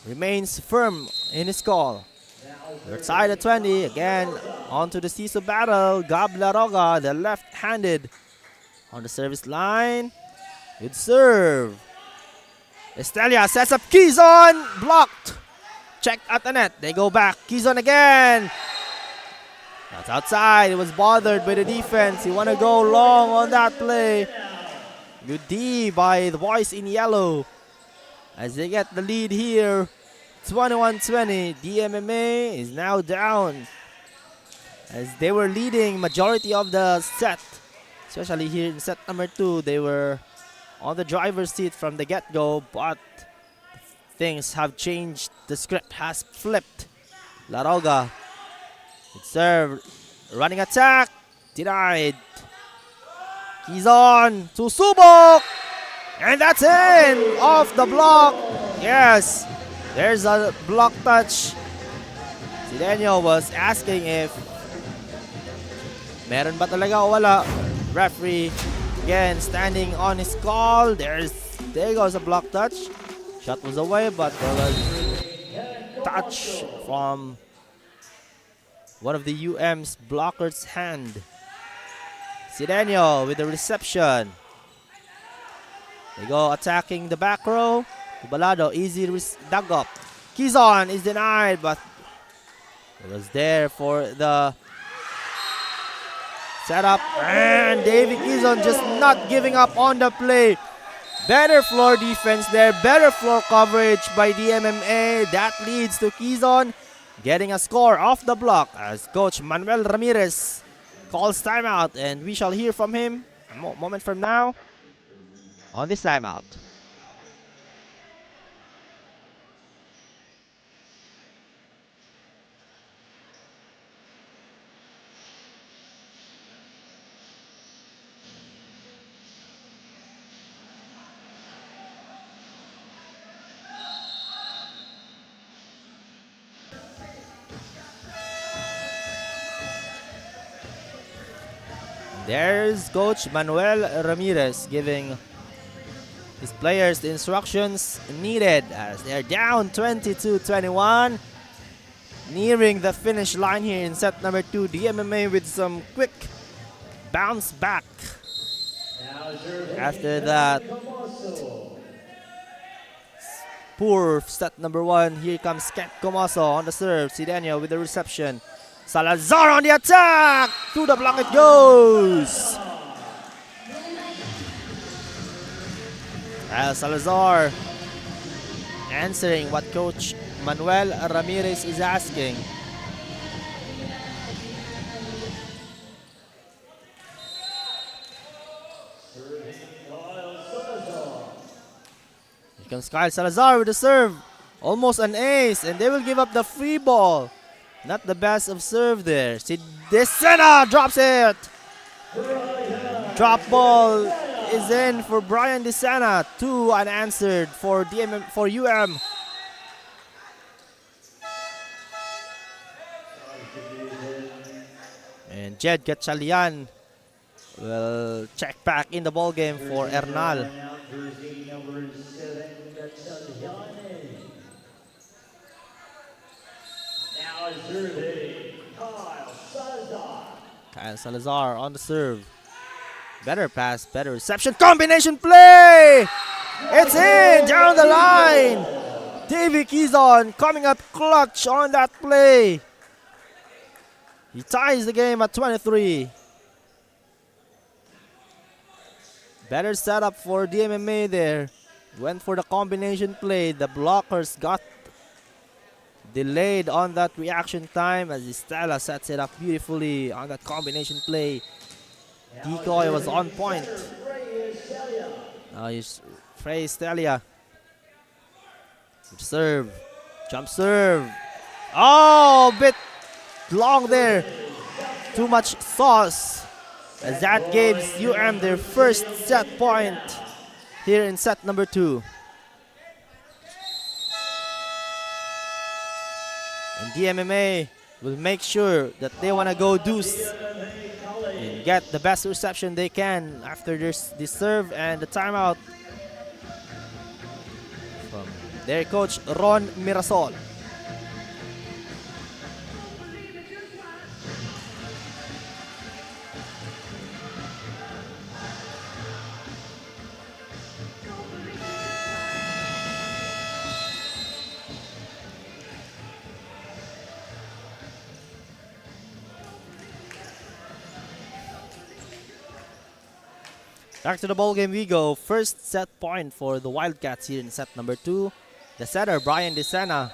remains firm in his call. They're tied at 20. Again, onto the CISO battle. Gab Laroga, the left-handed, on the service line. Good serve. Estelia sets up Quezon. Blocked. Checked at the net. They go back. Quezon again. That's outside. He was bothered by the defense. He want to go long on that play. Good D by the boys in yellow as they get the lead here. 21-20. DMMA is now down as they were leading majority of the set. Especially here in set number 2, they were on the driver's seat from the get-go, but things have changed. The script has flipped. Laroga, good serve, running attack, denied. Quezon to Subok, and that's in, off the block. Yes, there's a block touch. Sidenio was asking if meron ba talaga o wala. Referee again standing on his call. There goes a block touch. Shot was away, but there was touch from one of the UM's blocker's hand. Sidenio with the reception. They go attacking the back row. Balado, easy dug up. Quezon is denied, but it was there for the setup. And David Quezon just not giving up on the play. Better floor defense there. Better floor coverage by DMMA. That leads to Quezon getting a score off the block as Coach Manuel Ramirez calls timeout, and we shall hear from him a moment from now on this timeout. There's Coach Manuel Ramirez giving his players the instructions needed as they're down 22-21. Nearing the finish line here in set number 2. DMMA with some quick bounce back. After that poor set number 1, here comes Kent Comoso on the serve. Sidenio with the reception. Salazar on the attack! To the block it goes! Salazar answering what Coach Manuel Ramirez is asking. Here comes Kyle Salazar with the serve. Almost an ace, and they will give up the free ball. Not the best of serve there. Desena drops it. Drop ball is in for Brian Desena. 2 unanswered for UM. And Jed Gatchalian will check back in the ball game for Ernal. Kyle Salazar on the serve. Better pass, better reception. Combination play! It's in! Down the line! Davy Quezon coming up clutch on that play. He ties the game at 23. Better setup for DMMA there. Went for the combination play. The blockers got delayed on that reaction time as Estela sets it up beautifully on that combination play. Decoy was on point. Now he's Frey Estelia. Serve. Jump serve. Oh, bit long there. Too much sauce. As that gives UM their first set point here in set number 2. And DMMA will make sure that they want to go deuce and get the best reception they can after this serve and the timeout from their coach Ron Mirasol. Back to the ball game we go. First set point for the Wildcats here in set number 2. The setter, Brian DeSena.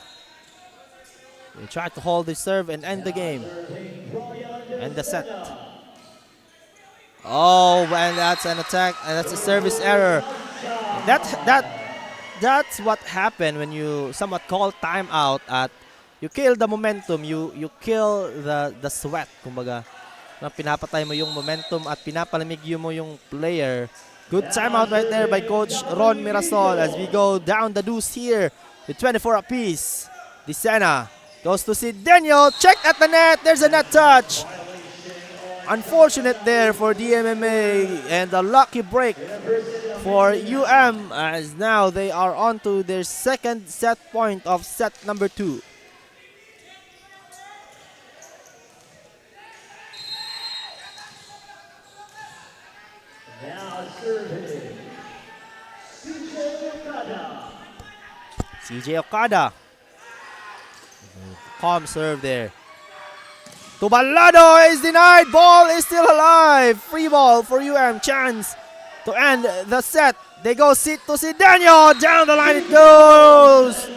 They try to hold the serve and end the game. End the set. Oh, and that's an attack, and that's a service error. That's what happened when you somewhat call timeout at you kill the momentum, you kill the sweat, kumbaga. Na pinapatay mo yung momentum at pinapalamig mo yung player. Good timeout right there by Coach Ron Mirasol as we go down the deuce here with 24 apiece. DeSena goes to Sidenio. Check at the net. There's a net touch. Unfortunate there for DMMA and a lucky break for UM as now they are on to their second set point of set number 2. Now serving, CJ Okada. Calm serve there. Tubalado is denied. Ball is still alive. Free ball for UM. Chance to end the set. They go sit to Sidenio. Down the line it goes.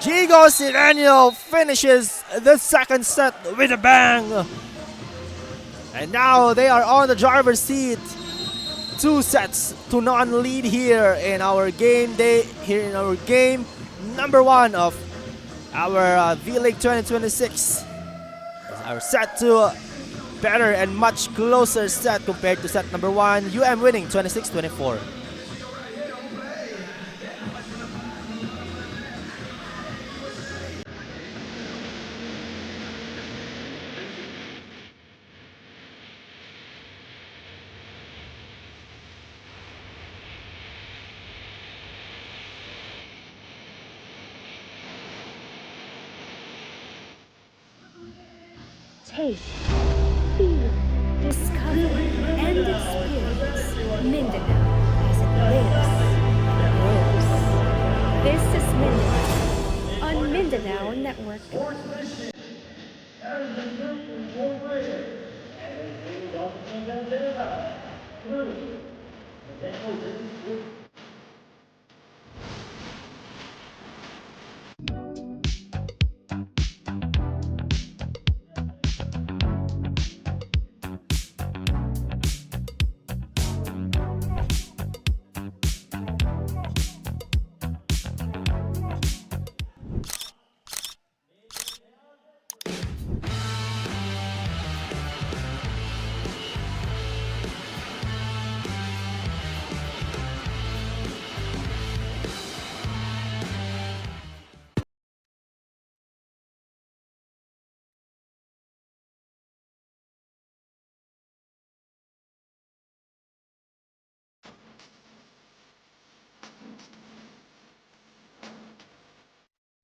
Jigo Sidenio finishes the second set with a bang. And now they are on the driver's seat. 2 sets to none lead here in our game day, here in our game number 1 of our V-League 2026. Our set 2, better and much closer set compared to set number 1. UM winning 26-24. Taste, feel, discover, and experience Mindanao as it lives. This is Mindanao on Mindanao Network.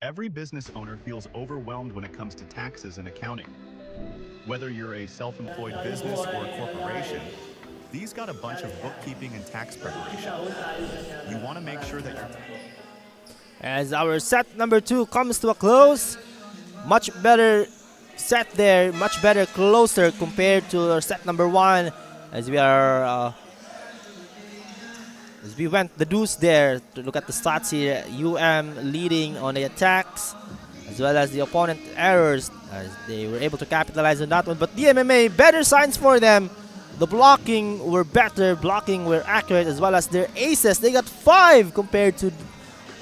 Every business owner feels overwhelmed when it comes to taxes and accounting. Whether you're a self-employed business or a corporation, these got a bunch of bookkeeping and tax preparation. You want to make sure that you're... As our set number 2 comes to a close, much better set there, much better closer compared to our set number 1 as we are as we went the deuce there. To look at the stats here, UM leading on the attacks as well as the opponent errors as they were able to capitalize on that one. But DMMA, better signs for them. The blocking were better, blocking were accurate as well as their aces. They got 5 compared to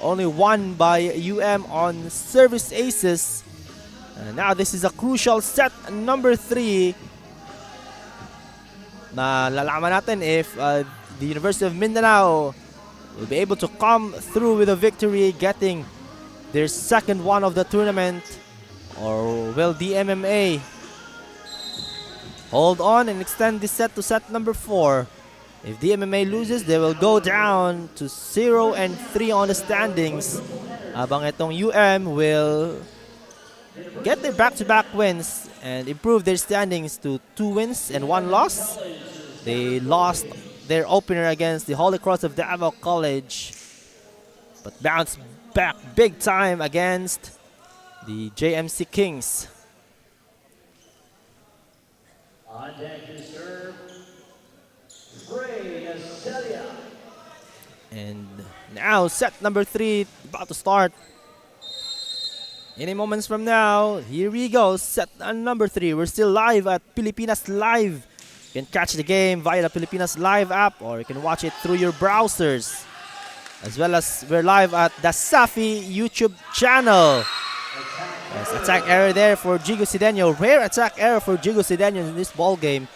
only 1 by UM on service aces And now this is a crucial set number 3. Na lalaman natin if the University of Mindanao will be able to come through with a victory, getting their second one of the tournament, or will DMMA hold on and extend this set to set number 4? If DMMA loses, they will go down to 0-3 on the standings. Habang itong will get their back-to-back wins and improve their standings to 2 wins and 1 loss. They lost their opener against the Holy Cross of Davao College, but bounced back big time against the JMC Kings. On deck to serve, Preliminaries. And now set number 3 about to start. Any moments from now, here we go, set number 3. We're still live at Pilipinas Live. You can catch the game via the Pilipinas Live app, or you can watch it through your browsers. As well as we're live at DASAFI YouTube channel. There's attack error there for Jigo Sidenio. Rare attack error for Jigo Sidenio in this ball game.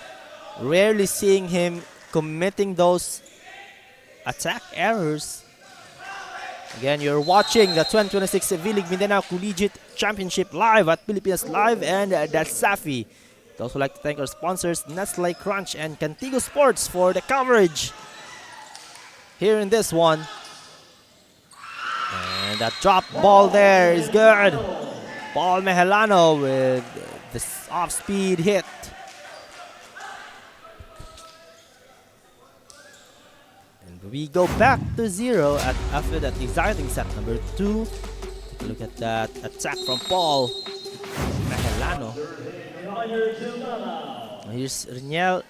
Rarely seeing him committing those attack errors. Again, you're watching the 2026 V-League Mindanao Collegiate Championship live at Pilipinas Live and DASAFI. I'd also like to thank our sponsors Nestle Crunch and Cantigo Sports for the coverage here in this one. And that drop ball there is good. Paul Mehelano with this off-speed hit. And we go back to 0 after that exciting set number 2. Take a look at that attack from Paul Mehelano. Here's Renier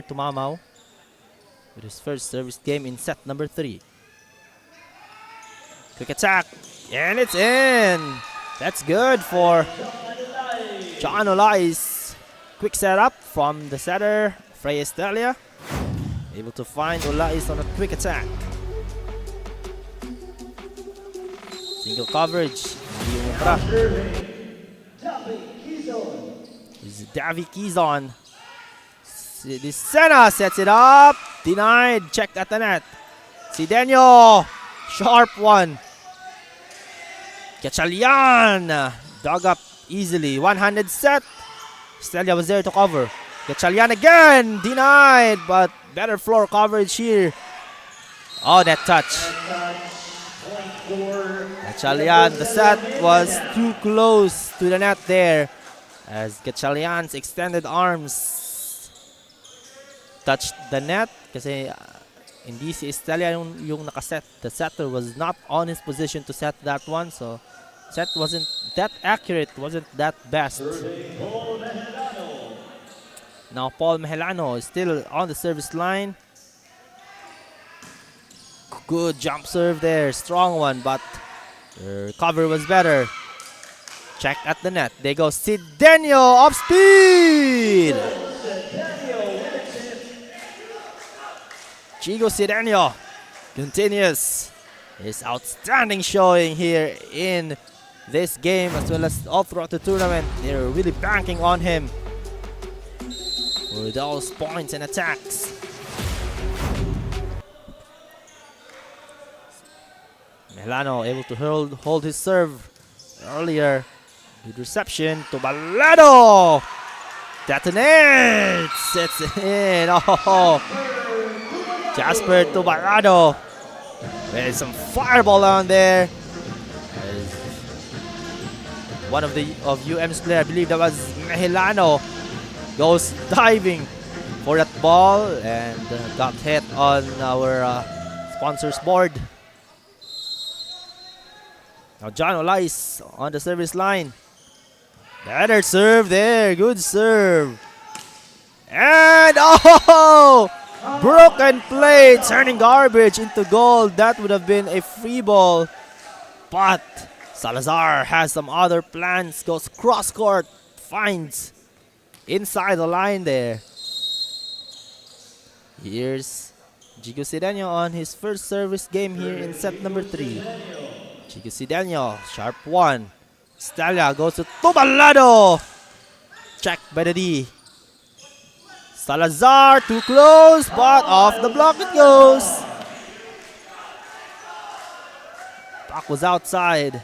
Tumamao with his first service game in set number 3. Quick attack, and it's in. That's good for John Olais. Quick setup from the setter, Frey Estelia. Able to find Olais on a quick attack. Single coverage. Davy Quizon. Sena sets it up. Denied. Checked at the net. Sidenio. Sharp one. Gatchalian. Dug up easily. One-handed set. Stelia was there to cover. Gatchalian again. Denied. But better floor coverage here. Oh, that touch. Gatchalian. The set was too close to the net there, as Gatchalian's extended arms touched the net. Kasi hindi si Estelia yung nakaset. The setter was not on his position to set that one, so set wasn't that accurate, wasn't that best. Now Paul Mehelano is still on the service line. Good jump serve there, strong one, but the cover was better. Check at the net. They go Sidenio off speed. Jigo Sidenio continues his outstanding showing here in this game, as well as all throughout the tournament. They're really banking on him for those points and attacks. Melano able to hold his serve earlier. Good reception to Balado. Detonates. It's in. Oh, Jasper to Balado. There's some fireball on there. One of UM's player, I believe that was Mehelano, goes diving for that ball and got hit on our sponsors board. Now John Olais on the service line. Better serve there. Good serve. And oh! Broken play. Turning garbage into goal. That would have been a free ball. But Salazar has some other plans. Goes cross court. Finds inside the line there. Here's Jigo Sidenio on his first service game here in set number 3. Jigo Sidenio, sharp one. Stalia goes to Tubalado. Check by the D. Salazar too close, but off the block it goes. Puck was outside.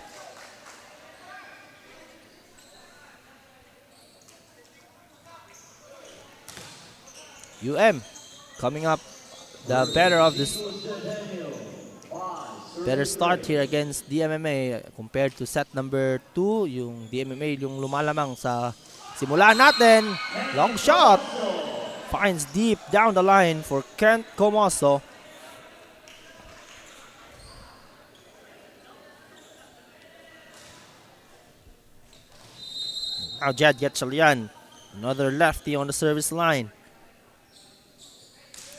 Coming up the better start here against DMMA compared to set number 2. Yung DMMA yung lumalamang sa simula natin. Long shot. Finds deep down the line for Kent Comoso. Now Jed Gatchalian. Another lefty on the service line.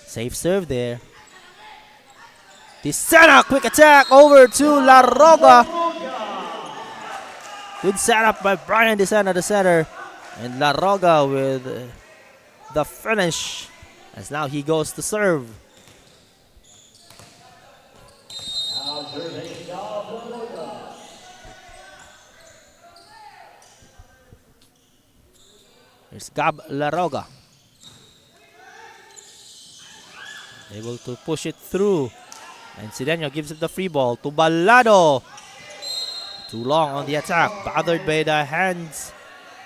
Safe serve there. Desena, quick attack over to La Roga. Good setup by Brian Desena, the center. And La Roga with the finish. As now he goes to serve. Now serving Gab La Roga. Here's Gab La Roga. Able to push it through. And Sidenio gives it the free ball to Balado. Too long on the attack. Bothered by the hands.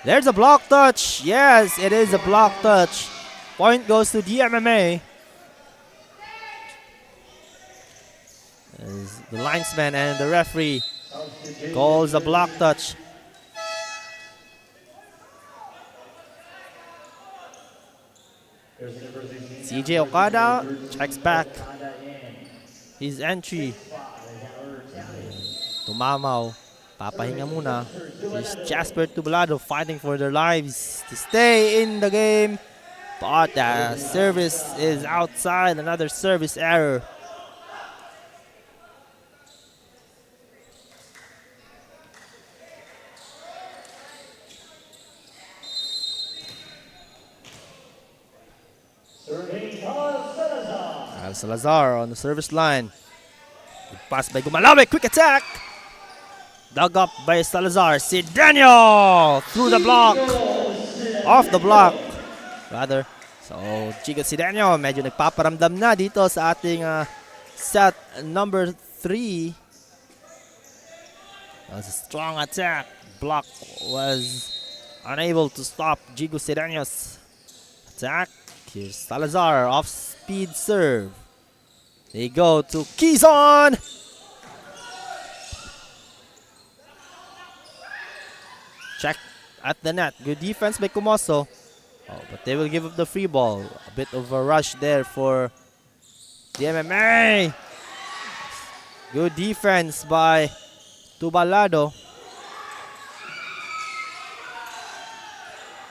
There's a block touch. Yes, it is a block touch. Point goes to DMMA. As the linesman and the referee calls a block touch. CJ Okada checks back his entry. Tumamaw, papahinga muna. There's Jasper Tubalado fighting for their lives to stay in the game. But the service is outside. Another service error. Salazar on the service line. Good pass by Gumalawe. Quick attack. Dug up by Salazar. Sidenio through the block. Off the block. Rather. So, Chico Sidenio medyo nagpaparamdam na dito sa ating set number 3. That was a strong attack. Block was unable to stop Jigo Sidenio's attack. Here's Salazar off speed serve. They go to Quezon. Check at the net. Good defense by Comoso. Oh, but they will give up the free ball. A bit of a rush there for the MMA. Good defense by Tubalado.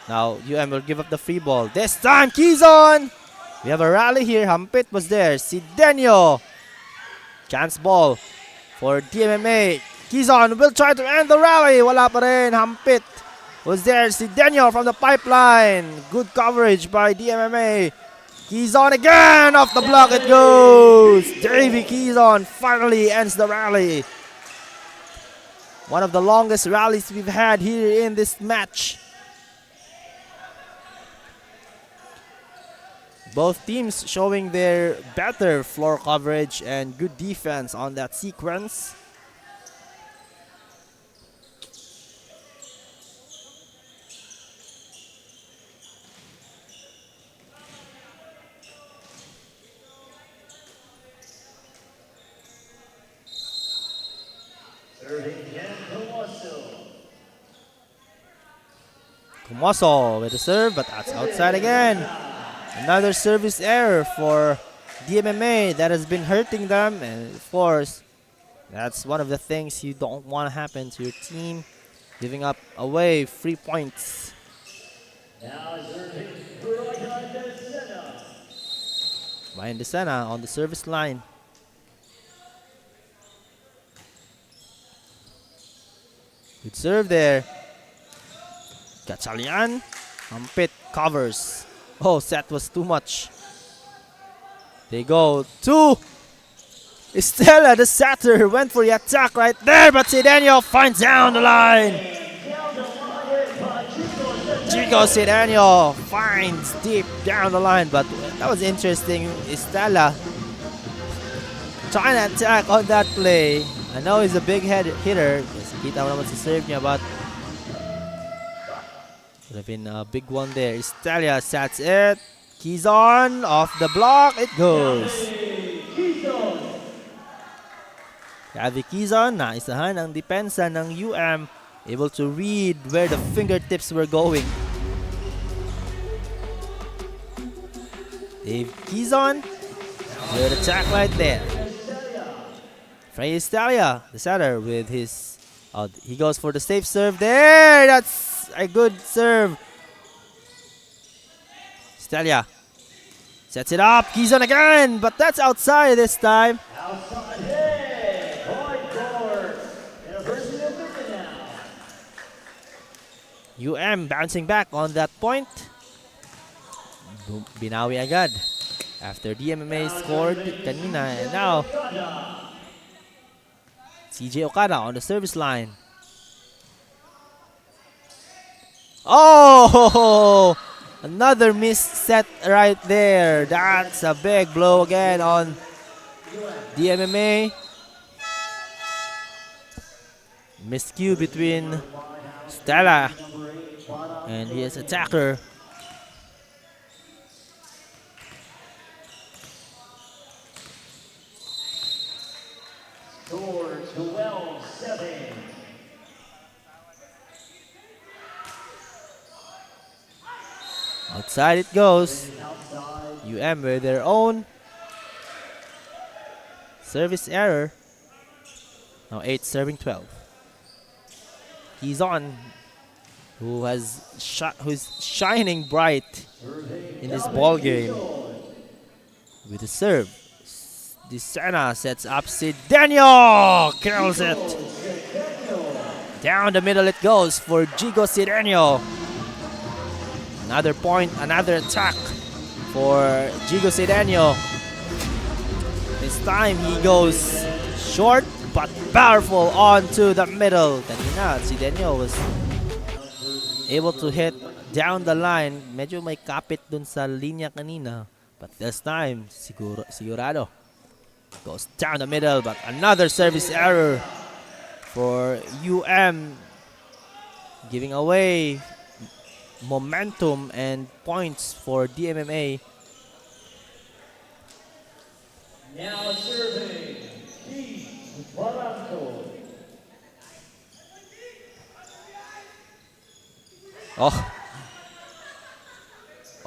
Now will give up the free ball. This time Quezon. We have a rally here. Hampit was there. Sidenio. Chance ball for DMMA. Quezon will try to end the rally. Wala pa rin. Hampit was there. Sidenio from the pipeline. Good coverage by DMMA. Quezon again. Off the block it goes. Davey Quezon finally ends the rally. One of the longest rallies we've had here in this match. Both teams showing their better floor coverage and good defense on that sequence. Serving Ken Comoso. Comoso with the serve, but that's outside again. Another service error for DMMA that has been hurting them, and of course, that's one of the things you don't want to happen to your team, giving up away free points. Now serving Brian Desena. Brian Desena on the service line. Good serve there. Gatchalian. Hampit covers. Oh, set was too much. They go to Estella, the setter, went for the attack right there, but Sidenio finds down the line. Chico Sidenio finds deep down the line, but that was interesting. Estella trying to attack on that play. I know he's a big head hitter. Kita mo naman sa serve niya, but would have been a big one there. Estella sets it. Keys on, off the block, it goes. Gavi Quezon, naisahan ang depensa ng UM, able to read where the fingertips were going. Dave Quezon, good attack right there. Freddy Estalia, the setter with his, he goes for the safe serve there. That's a good serve. Estalia sets it up. Quezon again, but that's outside this time. Outside head. Point for University of Mindanao. UM bouncing back on that point. Binawi agad after DMMA scored kanina, and now CJ Okada on the service line. Oh, another missed set right there. That's a big blow again on DMMA. Miscue between Stella and his attacker. Score 12-7. Outside it goes. UM with their own service error. Now 8 serving 12. He's on, who's shining bright in this ball game with the serve. Disena sets up Sidenio, kills it. Down the middle it goes for Gigo Sidenio. Another point, another attack for Gigo Sidenio. This time he goes short but powerful onto the middle. Kanina, Sidenio was able to hit down the line. Medyo may kapit dun sa linya kanina. But this time, sigurado. Goes down the middle, but another service error for UM, giving away momentum and points for DMMA. Now serving Keith Barranco.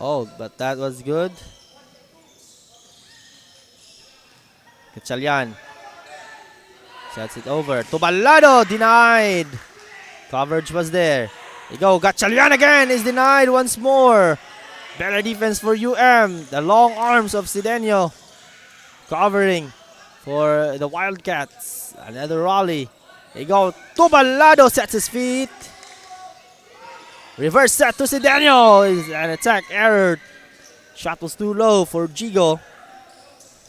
Oh, but that was good. Gatchalian sets it over. Tubalado denied. Coverage was there. There you go. Gatchalian again is denied once more. Better defense for UM. The long arms of Sidenio covering for the Wildcats. Another rally. There you go. Tubalado sets his feet. Reverse set to Sidenio. Is an attack error. Shot was too low for Gigo.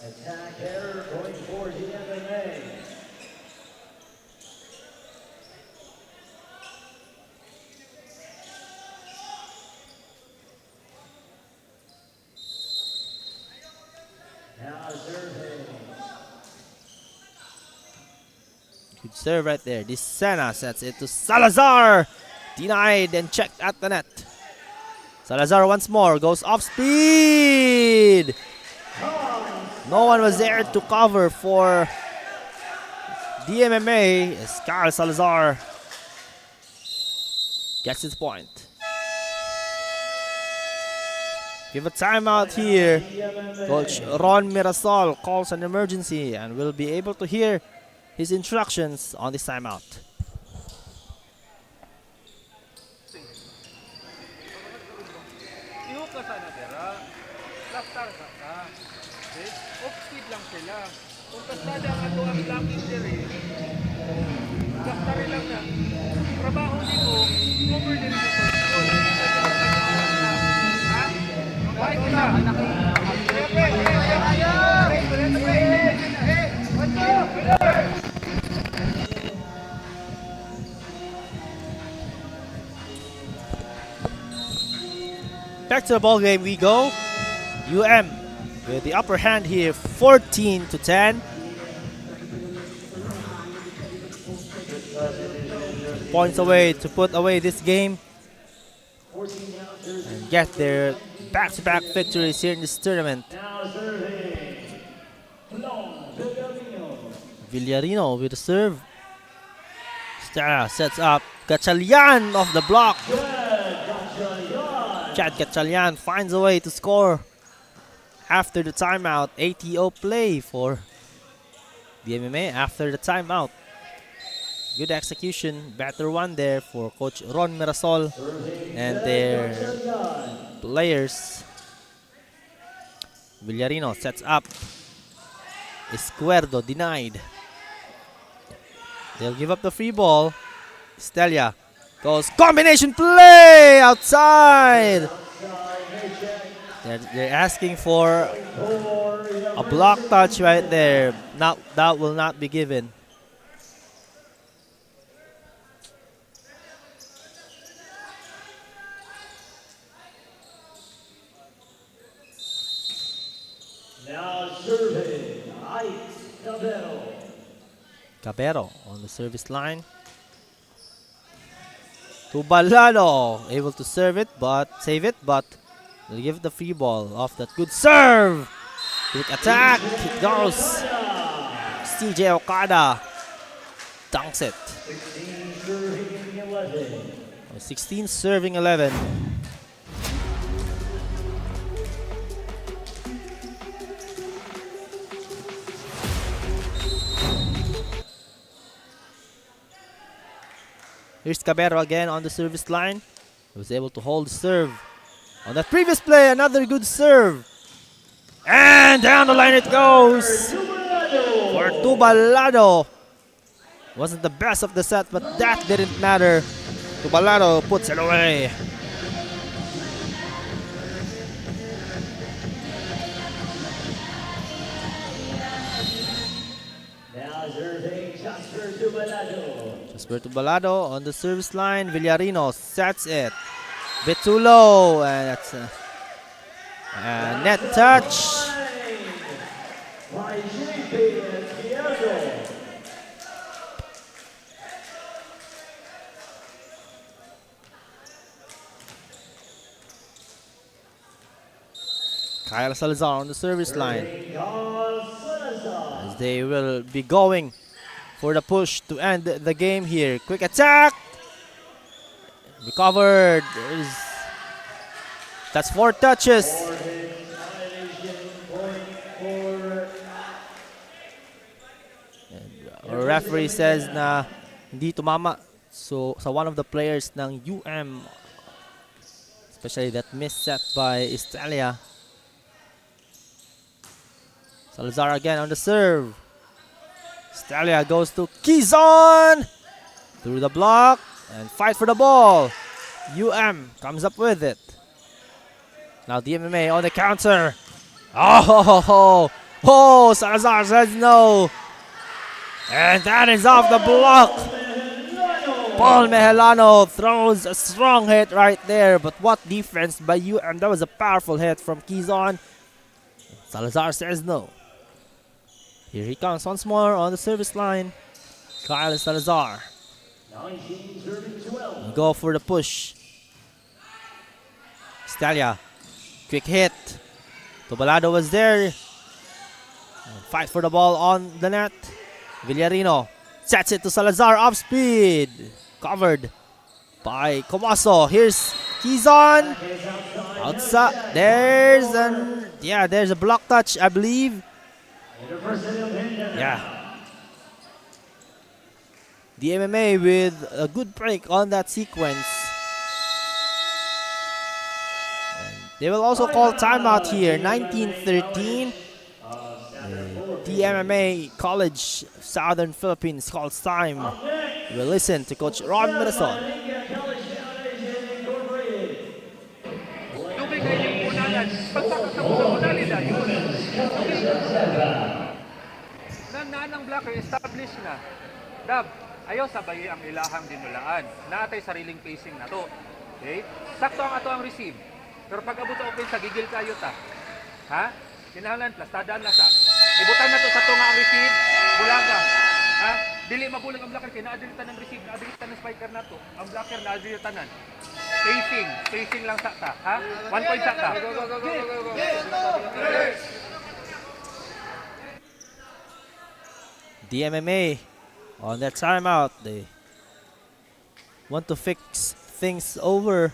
Attack error going for DMMA. Now serving. Good serve right there. Disena sets it to Salazar. Denied and checked at the net. Salazar once more goes off speed. No one was there to cover for DMMA as Carl Salazar gets his point. Give a timeout here. Coach Ron Mirasol calls an emergency and will be able to hear his instructions on this timeout. Off-speed lang sila. Kung kasada nga ito ang blocking diri, gaktari lang na. Trabaho nito, cover din sa control. Ha? Balik ko lang. back to the ball game we go. UM with the upper hand here, 14-10. Points away to put away this game and get their back-to-back victories here in this tournament. Villarino with the serve. Stara sets up. Gatchalian off the block. Chad Gatchalian finds a way to score after the timeout. ATO play for DMMA after the timeout. Good execution. Better one there for Coach Ron Mirasol and their players. Villarino sets up. Izquierdo denied. They'll give up the free ball. Stelia goes combination play outside. They're asking for a block touch right there. That will not be given. Now serving, Cabero. Cabero on the service line. Tubalano able to save it, but they'll give the free ball off that good serve. Quick attack. It goes. CJ Okada dunks it. 16 serving 11. Here's Cabero again on the service line. He was able to hold the serve. On that previous play, another good serve. And down the line it goes. For Tubalado. Wasn't the best of the set, but that didn't matter. Tubalado puts it away. Now serving Jasper Tubalado. Jasper Tubalado on the service line. Villarino sets it. Bit too low, and that's a net touch. Kyle Salazar on the service line. As they will be going for the push to end the game here. Quick attack. Recovered. That's 4 touches. And our referee says na hindi tumama so sa one of the players ng UM, especially that miss set by Estelia. Salazar again on the serve. Estelia goes to Quezon through the block and fight for the ball. UM comes up with it. Now DMMA on the counter. Oh, Salazar says no. And that is off the block. Paul Mehelano throws a strong hit right there. But what defense by UM. That was a powerful hit from Quezon. Salazar says no. Here he comes once more on the service line. Kyle Salazar. Go for the push. Stalia. Quick hit. Tubalado was there. Fight for the ball on the net. Villarino sets it to Salazar. Off speed. Covered by Comaso. Here's Quezon. Outside. There's a block touch, I believe. Yeah. DMMA with a good break on that sequence. And they will also call timeout here. 19-13. DMMA College Southern Philippines calls time. We'll listen to Coach Ron Mirasol. Nananang blocker established na. Dab, ayaw sabay ang ilahang dinulaan. Natay sariling pacing na to. Okay? Sakto ang ato ang receive. Pero pag abot sa offense, gigil kayo ta. Ha? Kinahanglan, plastadaan na sa. Ibutan na to sa tunga ang receive, bulaga. Ha? Dili mabulag ang blocker kay naadilitan ng receive, naadilitan ng spiker na to. Ang blocker naadilitan nan. Spacing lang sa ta, ha? 1 point sa ta. DMMA on that timeout. They want to fix things over.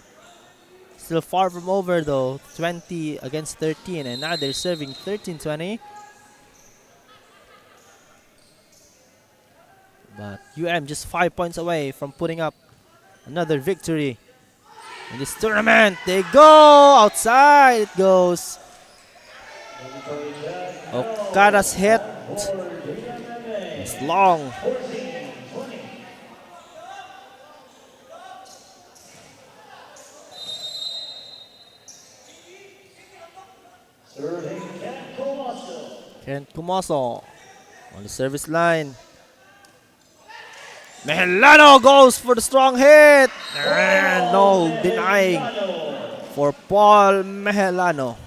Still far from over though. 20 against 13, and now they're serving 13-20. But just 5 points away from putting up another victory in this tournament. They go outside. It goes. Okada's hit. It's long. Kent Kumoso on the service line. Mehelano goes for the strong hit. And no denying for Paul Mehelano.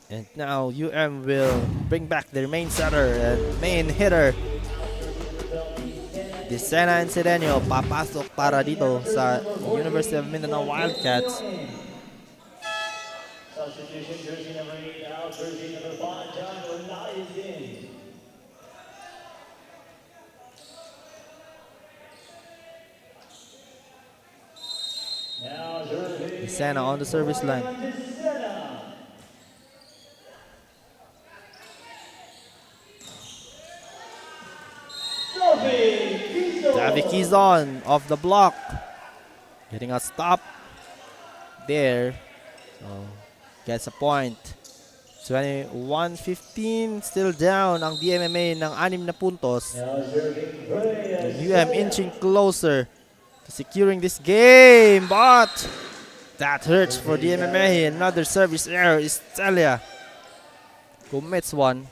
And now will bring back their main setter and main hitter. Desena and Sedeño papasok para dito sa University of Mindanao Wildcats. Substitution, jersey number 8 out, jersey number 5, John Ornai is in. Now Desena on the service line. Davao Quezon off the block. Getting a stop there. So gets a point. 21-15, still down ang DMMA ng 6 na puntos. Inching closer to securing this game, but that hurts for DMMA. Another service error. Estelia commits one.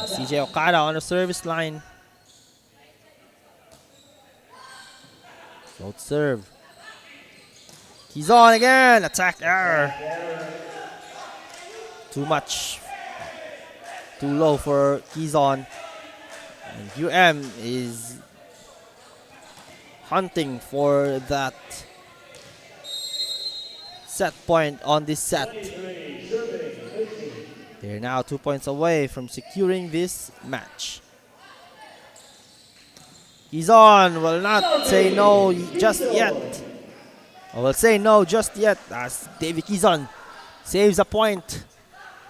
CJ Okada on the service line. Float serve. Quezon again. Attack error. Too much. Too low for Quezon. And is hunting for that set point on this set. They're now 2 points away from securing this match. Quezon will not say no just yet. Or will say no just yet as Davao Quezon saves a point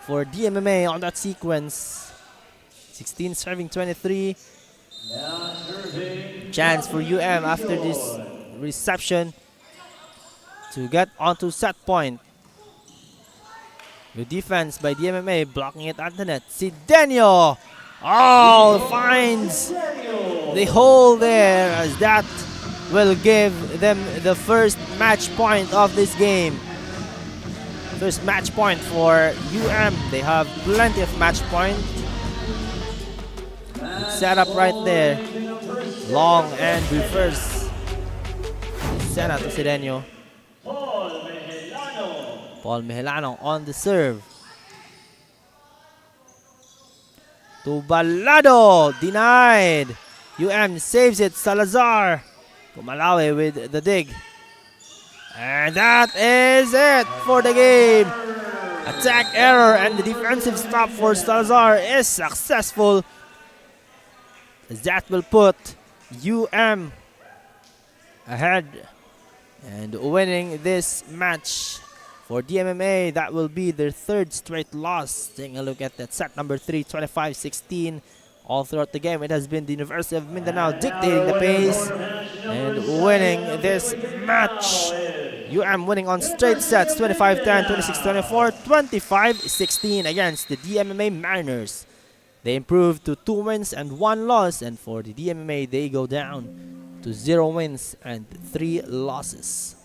for DMMA on that sequence. 16 serving 23. Chance for after this reception to get onto set point. Good defense by DMMA, blocking it at the net. Sedeño! Finds the hole there, as that will give them the first match point of this game. First match point for They have plenty of match points. Set up right there. Long and reverse. Sena to Sedeño. Paul Mehelano on the serve. To Balado, denied. Saves it. Salazar. Kumalawe with the dig. And that is it for the game. Attack error and the defensive stop for Salazar is successful. That will put ahead and winning this match. For DMMA, that will be their third straight loss. Taking a look at that set number 3, 25-16. All throughout the game, it has been the University of Mindanao dictating the pace and winning this match. winning on straight sets, 25-10, 26-24, 25-16 against the DMMA Mariners. They improved to 2 wins and 1 loss, and for the DMMA, they go down to 0 wins and 3 losses.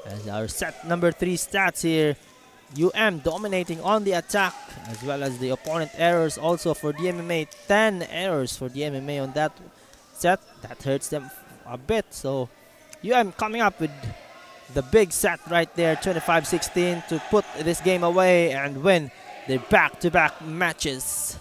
As our set number 3 stats here, UM dominating on the attack as well as the opponent errors also for DMMA. 10 errors for DMMA on that set. That hurts them a bit. So UM coming up with the big set right there, 25-16, to put this game away and win their back-to-back matches.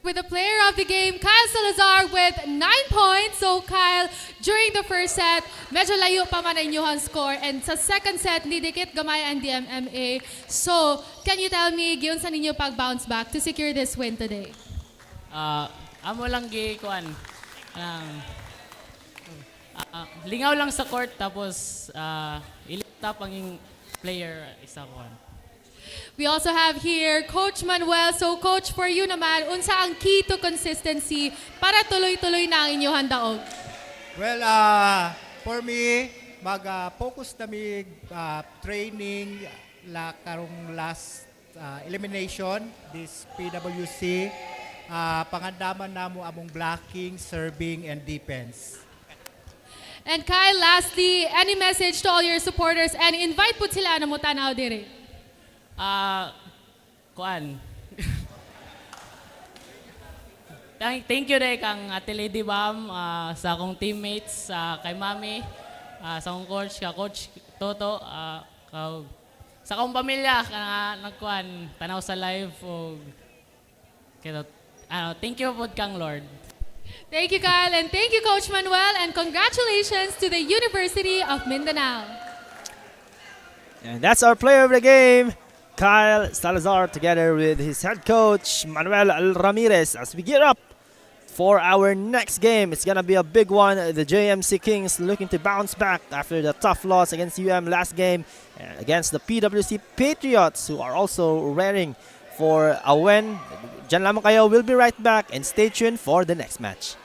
With the player of the game, Kyle Salazar with 9 points. So Kyle, during the first set, medyo layo pa man ang inyong score. And sa second set, ni dikit gamay ang DMMA. So, can you tell me, giyon sa ninyo pag-bounce back to secure this win today? Amo lang gi kuan. Lingaw lang sa court tapos i-lift up ang yung player isa ko. We also have here Coach Manuel. So Coach, for you naman, unsa ang key to consistency para tuloy-tuloy na ang inyong daog? Well, for me, mag-focus nami training karong last elimination, this PWC. Pangandaman namo among blocking, serving, and defense. And Kyle, lastly, any message to all your supporters and invite po sila na mo tanaw dire? Kuan. Thank you dai kang Ate Lady Bam, sa akong teammates, kay Mami, sa akong coach, Coach Toto, sa akong pamilya nagkuan tanaw sa live og thank you po kang Lord. Thank you, Kyle, and thank you, Coach Manuel, and congratulations to the University of Mindanao. And that's our player of the game, Kyle Salazar, together with his head coach, Manuel Ramirez, as we gear up for our next game. It's going to be a big one. The JMC Kings looking to bounce back after the tough loss against last game, against the PWC Patriots, who are also raring for a win. Diyan lamang kayo. We'll be right back and stay tuned for the next match.